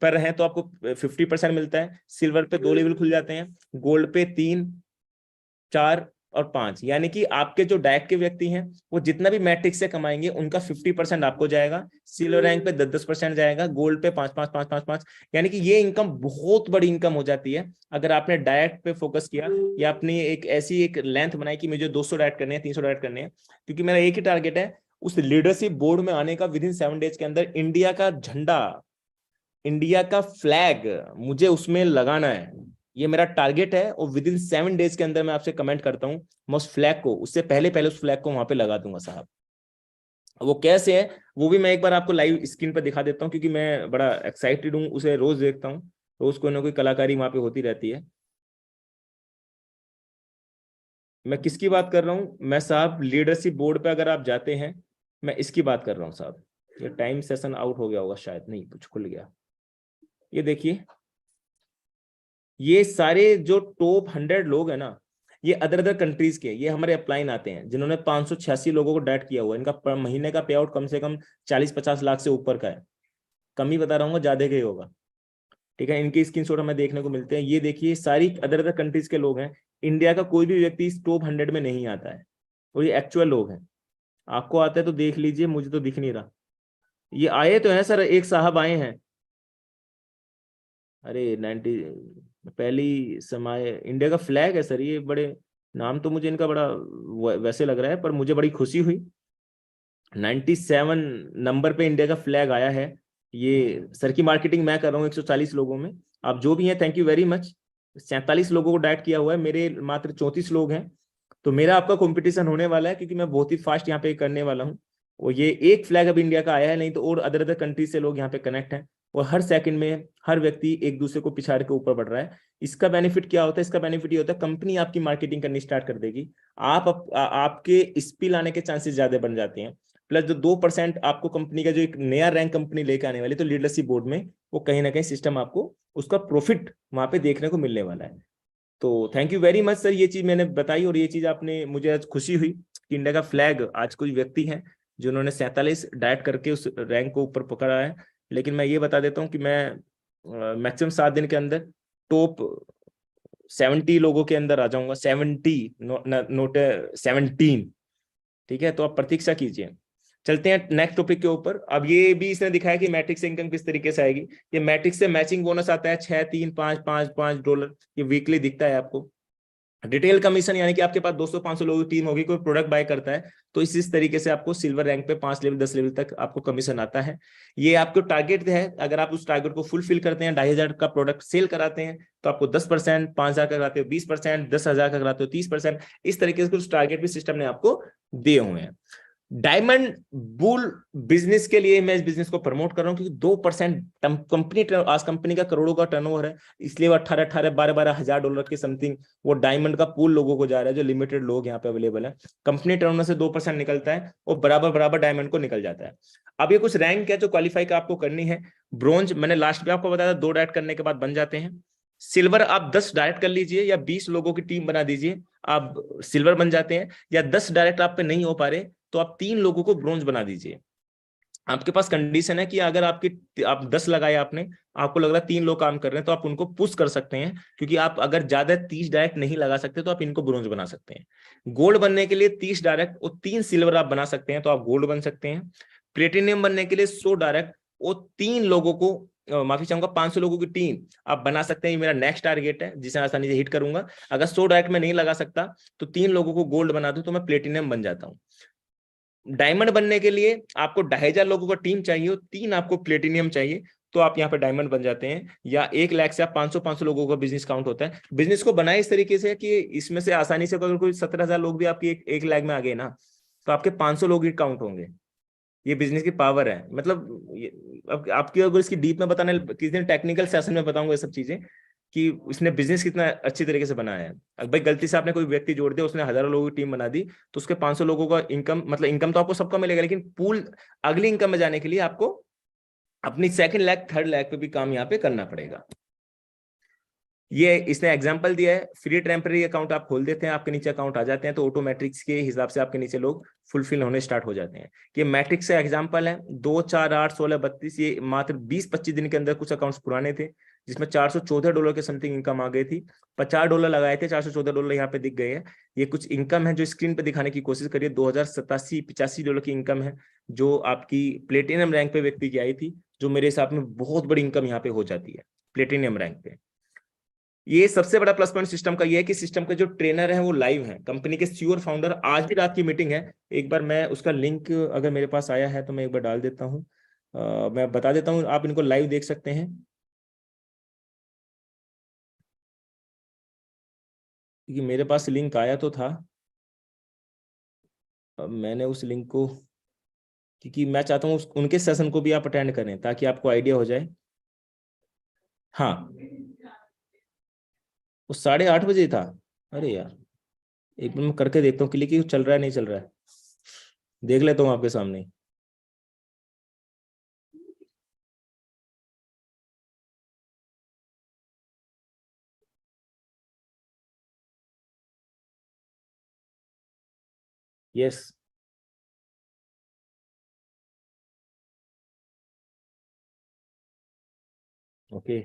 S2: पर हैं तो आपको 50% मिलता है। सिल्वर पे 2 लेवल खुल जाते हैं, गोल्ड पे 3, 4 और 5, यानी कि आपके जो डायरेक्ट के व्यक्ति हैं वो जितना भी मैट्रिक्स से कमाएंगे उनका 50% आपको जाएगा। सिल्वर रैंक पे 10-10% जाएगा, गोल्ड पे 5-5-5-5-5, यानी कि ये इनकम बहुत बड़ी इनकम हो जाती है अगर आपने डायरेक्ट पे फोकस किया, या अपनी एक ऐसी एक लेंथ बनाई कि मुझे 200 डायरेक्ट करने हैं, 300 डायरेक्ट करने हैं। क्योंकि मेरा एक ही टारगेट है, उस लीडरशिप बोर्ड में आने का विद इन 7 डेज के अंदर। इंडिया का झंडा, इंडिया का फ्लैग मुझे उसमें लगाना है, ये मेरा टारगेट है। और विद इन 7 डेज के अंदर मैं आपसे कमेंट करता हूं, मैं उस फ्लैग को, उससे पहले पहले उस फ्लैग को वहां पे लगा दूंगा साहब। वो कैसे है वो भी मैं एक बार आपको लाइव स्क्रीन पर दिखा देता हूँ, क्योंकि मैं बड़ा एक्साइटेड हूँ, उसे रोज देखता हूँ, रोज कोई ना कोई कलाकारी वहां पे होती रहती है। मैं किसकी बात कर रहा हूँ? मैं साहब लीडरशिप बोर्ड पे अगर आप जाते हैं, मैं इसकी बात कर रहा हूँ साहब। ये टाइम सेशन आउट हो गया होगा शायद, नहीं कुछ खुल गया। ये देखिए, ये सारे जो टॉप 100 लोग हैं ना, ये अदर अदर कंट्रीज के, ये हमारे अपलाइन आते हैं जिन्होंने 586 लोगों को डाइट किया हुआ है। इनका पर महीने का पे आउट कम से कम 40-50 लाख से ऊपर का है। कम ही बता रहा हूँ, ज्यादा का ही होगा, ठीक है। इनके स्क्रीनशॉट हमें देखने को मिलते हैं। ये देखिए, सारी अदर अदर कंट्रीज के लोग हैं। इंडिया का कोई भी व्यक्ति इस टॉप 100 में नहीं आता है, और ये एक्चुअल लोग हैं। आपको आता है तो देख लीजिए, मुझे तो दिख नहीं रहा। ये आए तो हैं सर, एक साहब आए हैं, अरे 90 पहली समाये इंडिया का फ्लैग है सर। ये बड़े नाम तो मुझे इनका बड़ा वैसे लग रहा है, पर मुझे बड़ी खुशी हुई। 97 नंबर पे इंडिया का फ्लैग आया है। ये सर की मार्केटिंग मैं कर रहा हूँ 140 लोगों में। आप जो भी हैं थैंक यू वेरी मच। 47 लोगों को डाइट किया हुआ है, मेरे मात्र 34 लोग हैं। तो मेरा आपका कंपटीशन होने वाला है, क्योंकि मैं बहुत ही फास्ट यहाँ पे करने वाला हूँ। और ये एक फ्लैग अभी इंडिया का आया है, नहीं तो और अदर अदर कंट्रीज से लोग यहाँ पे कनेक्ट हैं। और हर सेकंड में हर व्यक्ति एक दूसरे को पिछाड़ के ऊपर बढ़ रहा है। इसका बेनिफिट क्या होता है? इसका बेनिफिट ये होता है, कंपनी आपकी मार्केटिंग करनी स्टार्ट कर देगी। आपके स्पिल आने के चांसेस ज्यादा बन जाते हैं। प्लस जो 2% आपको कंपनी का जो एक नया रैंक कंपनी लेके आने वाली, तो लीडरशिप बोर्ड में वो कहीं ना कहीं सिस्टम आपको उसका प्रॉफिट वहां पे देखने को मिलने वाला है। तो thank you very much sir, ये चीज मैंने बताई और ये चीज आपने मुझे आज खुशी हुई कि इंडिया का फ्लैग आज कोई व्यक्ति है जिन्होंने 47 डायट करके उस रैंक को ऊपर पकड़ा है। लेकिन मैं ये बता देता हूँ कि मैं मैक्सिमम 7 दिन के अंदर टॉप 70 लोगों के अंदर आ जाऊंगा। 70 नोट 17। ठीक है, तो आप प्रतीक्षा कीजिए। चलते हैं नेक्स्ट टॉपिक के ऊपर। अब ये भी इसने दिखाया कि मैट्रिक्स इनकम किस तरीके से आएगी। ये मैट्रिक्स से मैचिंग बोनस आता है 6 3 5 5 5 डॉलर, ये वीकली दिखता है आपको। रिटेल कमीशन यानी कि आपके पास 200-500 लोगों की टीम होगी, कोई प्रोडक्ट बाय करता है तो इस तरीके से आपको सिल्वर रैंक पे 5 लेवल 10 लेवल तक आपको कमीशन आता है। ये आपको टारगेट है, अगर आप उस टारगेट को फुलफिल करते हैं, 2,500 का प्रोडक्ट सेल कराते हैं तो आपको 10%, 5,000 का कराते हो 20%, 10,000 का कराते हो 30%। इस तरीके से कुछ टारगेट भी सिस्टम ने आपको दिए हुए हैं। डायमंड बुल बिजनेस के लिए मैं इस बिजनेस को प्रमोट कर रहा हूं, क्योंकि 2% कंपनी, आज कंपनी का करोड़ों का टर्नओवर है, इसलिए वो 18-18 12-12 हजार डॉलर के समथिंग वो डायमंड का पूल लोगों को जा रहा है, जो लिमिटेड लोग यहाँ पे अवेलेबल है। कंपनी टर्नओवर से 2% निकलता है और बराबर बराबर डायमंड को निकल जाता है। अब ये कुछ रैंक है जो क्वालिफाई का आपको करनी है। ब्रॉन्ज मैंने लास्ट में आपको बताया 2 डाइट करने के बाद बन जाते हैं। सिल्वर आप 10 डायरेक्ट कर लीजिए या 20 लोगों की टीम बना दीजिए, आप सिल्वर बन जाते हैं। या 10 डायरेक्ट आप पे नहीं हो पा रहे तो आप 3 लोगों को ब्रॉन्ज बना दीजिए। आपके पास कंडीशन है कि अगर आप 10 लगाए आपने, आपको लग रहा है 3 लोग काम कर रहे हैं, तो आप उनको पुश कर सकते हैं, क्योंकि आप अगर ज्यादा 30 डायरेक्ट नहीं लगा सकते तो आप इनको ब्रॉन्ज बना सकते हैं। गोल्ड बनने के लिए 30 डायरेक्ट और 3 सिल्वर आप बना सकते हैं, तो आप गोल्ड बन सकते हैं। प्लेटिनियम बनने के लिए 100 डायरेक्ट और 3 लोगों को माफी चाहूंगा 500 लोगों की टीम आप बना सकते हैं। ये मेरा नेक्स्ट टारगेट है जिसे आसानी से हिट करूंगा। अगर 100 डायरेक्ट में नहीं लगा सकता तो 3 लोगों को गोल्ड बना दूं तो मैं प्लेटिनियम बन जाता हूँ। डायमंड बनने के लिए आपको 2,500 लोगों का टीम चाहिए और 3 आपको प्लेटिनियम चाहिए, तो आप यहाँ पे डायमंड बन जाते हैं। या 1 लाख से आप 500-500 लोगों का बिजनेस काउंट होता है। बिजनेस को बनाए इस तरीके से कि इसमें से आसानी से अगर कोई 17,000 लोग भी आपकी एक लाख में आ गए ना, तो आपके 500 लोग ही काउंट होंगे। ये बिजनेस की पावर है। मतलब अब आपकी अगर इसकी डीप में बताने किसी दिन टेक्निकल सेशन में बताऊंगा ये सब चीजें, कि इसने बिजनेस कितना अच्छी तरीके से बनाया है। अगर भाई गलती से आपने कोई व्यक्ति जोड़ दिया, उसने हजारों लोगों की टीम बना दी, तो उसके 500 लोगों का इनकम, मतलब इनकम तो आपको सबका मिलेगा, लेकिन पूल अगली इनकम में जाने के लिए आपको अपनी सेकंड लाख थर्ड लाख पे भी काम यहाँ पे करना पड़ेगा। ये इसने एग्जांपल दिया है, फ्री टेम्पररी अकाउंट आप खोल देते हैं, आपके नीचे अकाउंट आ जाते हैं, तो ऑटो मैट्रिक्स के हिसाब से आपके नीचे लोग फुलफिल होने स्टार्ट हो जाते हैं। ये मैट्रिक्स से एग्जांपल है 2 4 8 16 32, ये मात्र 20-25 दिन के अंदर कुछ अकाउंट्स पुराने थे जिसमें $414 के समथिंग इनकम आ गई थी। $50 लगाए थे, $414 यहाँ पे दिख गए हैं। ये कुछ इनकम है जो स्क्रीन पे दिखाने की कोशिश करिए। $2,087-85 की इनकम है जो आपकी प्लेटिनियम रैंक पे व्यक्ति की आई थी, जो मेरे हिसाब में बहुत बड़ी इनकम यहाँ पे हो जाती है प्लेटिनियम रैंक पे। ये सबसे बड़ा प्लस पॉइंट सिस्टम का ये है कि सिस्टम के जो ट्रेनर हैं वो लाइव हैं, कंपनी के सीईओ और फाउंडर। आज भी रात की मीटिंग है, एक बार मैं उसका लिंक अगर मेरे पास आया है तो मैं एक बार डाल देता हूँ। मैं बता देता हूँ, आप इनको लाइव देख सकते हैं, क्योंकि मेरे पास लिंक आया तो था। अब मैंने उस लिंक को, क्योंकि मैं चाहता हूँ उनके सेशन को भी आप अटेंड करें ताकि आपको आइडिया हो जाए। हाँ, वो 8:30 बजे था। अरे यार, एक मिनट में करके देखता हूँ क्लिक, चल रहा है नहीं चल रहा है, देख लेता हूँ आपके सामने। Yes, okay.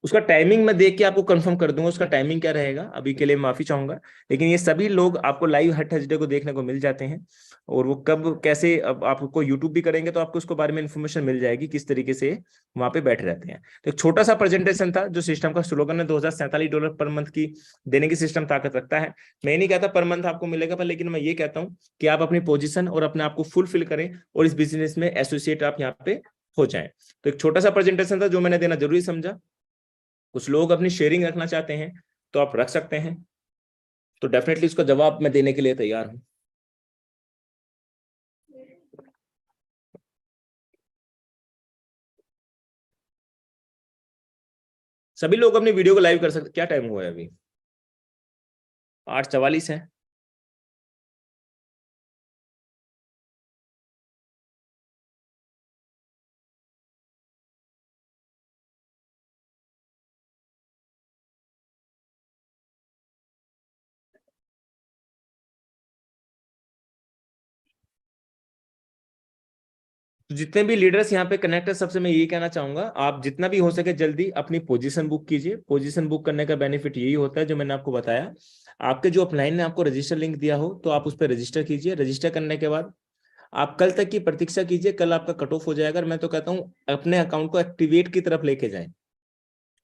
S2: उसका टाइमिंग मैं देख के आपको कंफर्म कर दूंगा, उसका टाइमिंग क्या रहेगा, अभी के लिए माफी चाहूंगा। लेकिन ये सभी लोग आपको लाइव हर थर्सडे को देखने को मिल जाते हैं। और वो कब कैसे, अब आपको यूट्यूब भी करेंगे तो आपको उसके बारे में इन्फॉर्मेशन मिल जाएगी किस तरीके से वहां पे बैठे रहते हैं। तो एक छोटा सा प्रेजेंटेशन था, जो सिस्टम का स्लोगन है $2047 पर मंथ की देने की सिस्टम ताकत रखता है। मैं नहीं कहता पर मंथ आपको मिलेगा, पर लेकिन मैं ये कहता हूँ कि आप अपनी पोजीशन और अपने आप को फुलफिल करें और इस बिजनेस में एसोसिएट आप यहाँ पे हो जाएं। तो एक छोटा सा प्रेजेंटेशन था जो मैंने देना जरूरी समझा। कुछ लोग अपनी शेयरिंग रखना चाहते हैं तो आप रख सकते हैं, तो डेफिनेटली उसका जवाब मैं देने के लिए तैयार हूं। सभी लोग अपनी वीडियो को लाइव कर सकते। क्या टाइम हुआ है अभी? 8:44 है। तो जितने भी लीडर्स यहाँ पे कनेक्ट है, सबसे मैं यही कहना चाहूंगा, आप जितना भी हो सके जल्दी अपनी पोजीशन बुक कीजिए। पोजीशन बुक करने का बेनिफिट यही होता है जो मैंने आपको बताया। आपके जो अपलाइन ने आपको रजिस्टर लिंक दिया हो तो आप उस पर रजिस्टर कीजिए। रजिस्टर करने के बाद आप कल तक की प्रतीक्षा कीजिए, कल आपका कट ऑफ हो जाएगा। मैं तो कहता हूँ अपने अकाउंट को एक्टिवेट की तरफ लेके जाएं।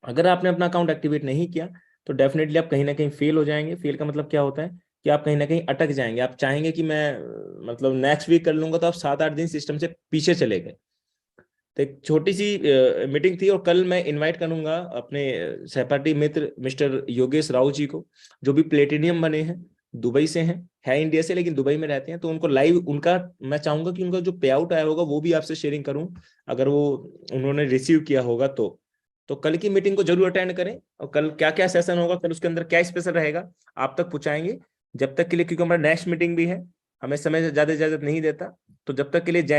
S2: अगर आपने अपना अकाउंट एक्टिवेट नहीं किया तो डेफिनेटली आप कहीं ना कहीं फेल हो जाएंगे। फेल का मतलब क्या होता है कि आप कहीं ना कहीं अटक जाएंगे। आप चाहेंगे कि मैं मतलब नेक्स्ट वीक कर लूंगा, तो आप 7-8 दिन सिस्टम से पीछे चले गए। तो एक छोटी सी मीटिंग थी, और कल मैं इनवाइट करूंगा अपने सहपाठी मित्र मिस्टर योगेश राव जी को, जो भी प्लेटिनियम बने हैं, दुबई से हैं, है इंडिया से लेकिन दुबई में रहते हैं। तो उनको लाइव उनका, मैं चाहूंगा कि उनका जो पे आउट आया होगा वो भी आपसे शेयरिंग करूं, अगर वो उन्होंने रिसीव किया होगा तो कल की मीटिंग को जरूर अटेंड करें। और कल क्या क्या सेशन होगा, कल उसके अंदर क्या स्पेशल रहेगा, आप तक पहुंचाएंगे। जब तक के लिए, क्योंकि हमारा नेक्स्ट मीटिंग भी है, हमें समय ज्यादा इजाजत नहीं देता, तो जब तक के लिए जय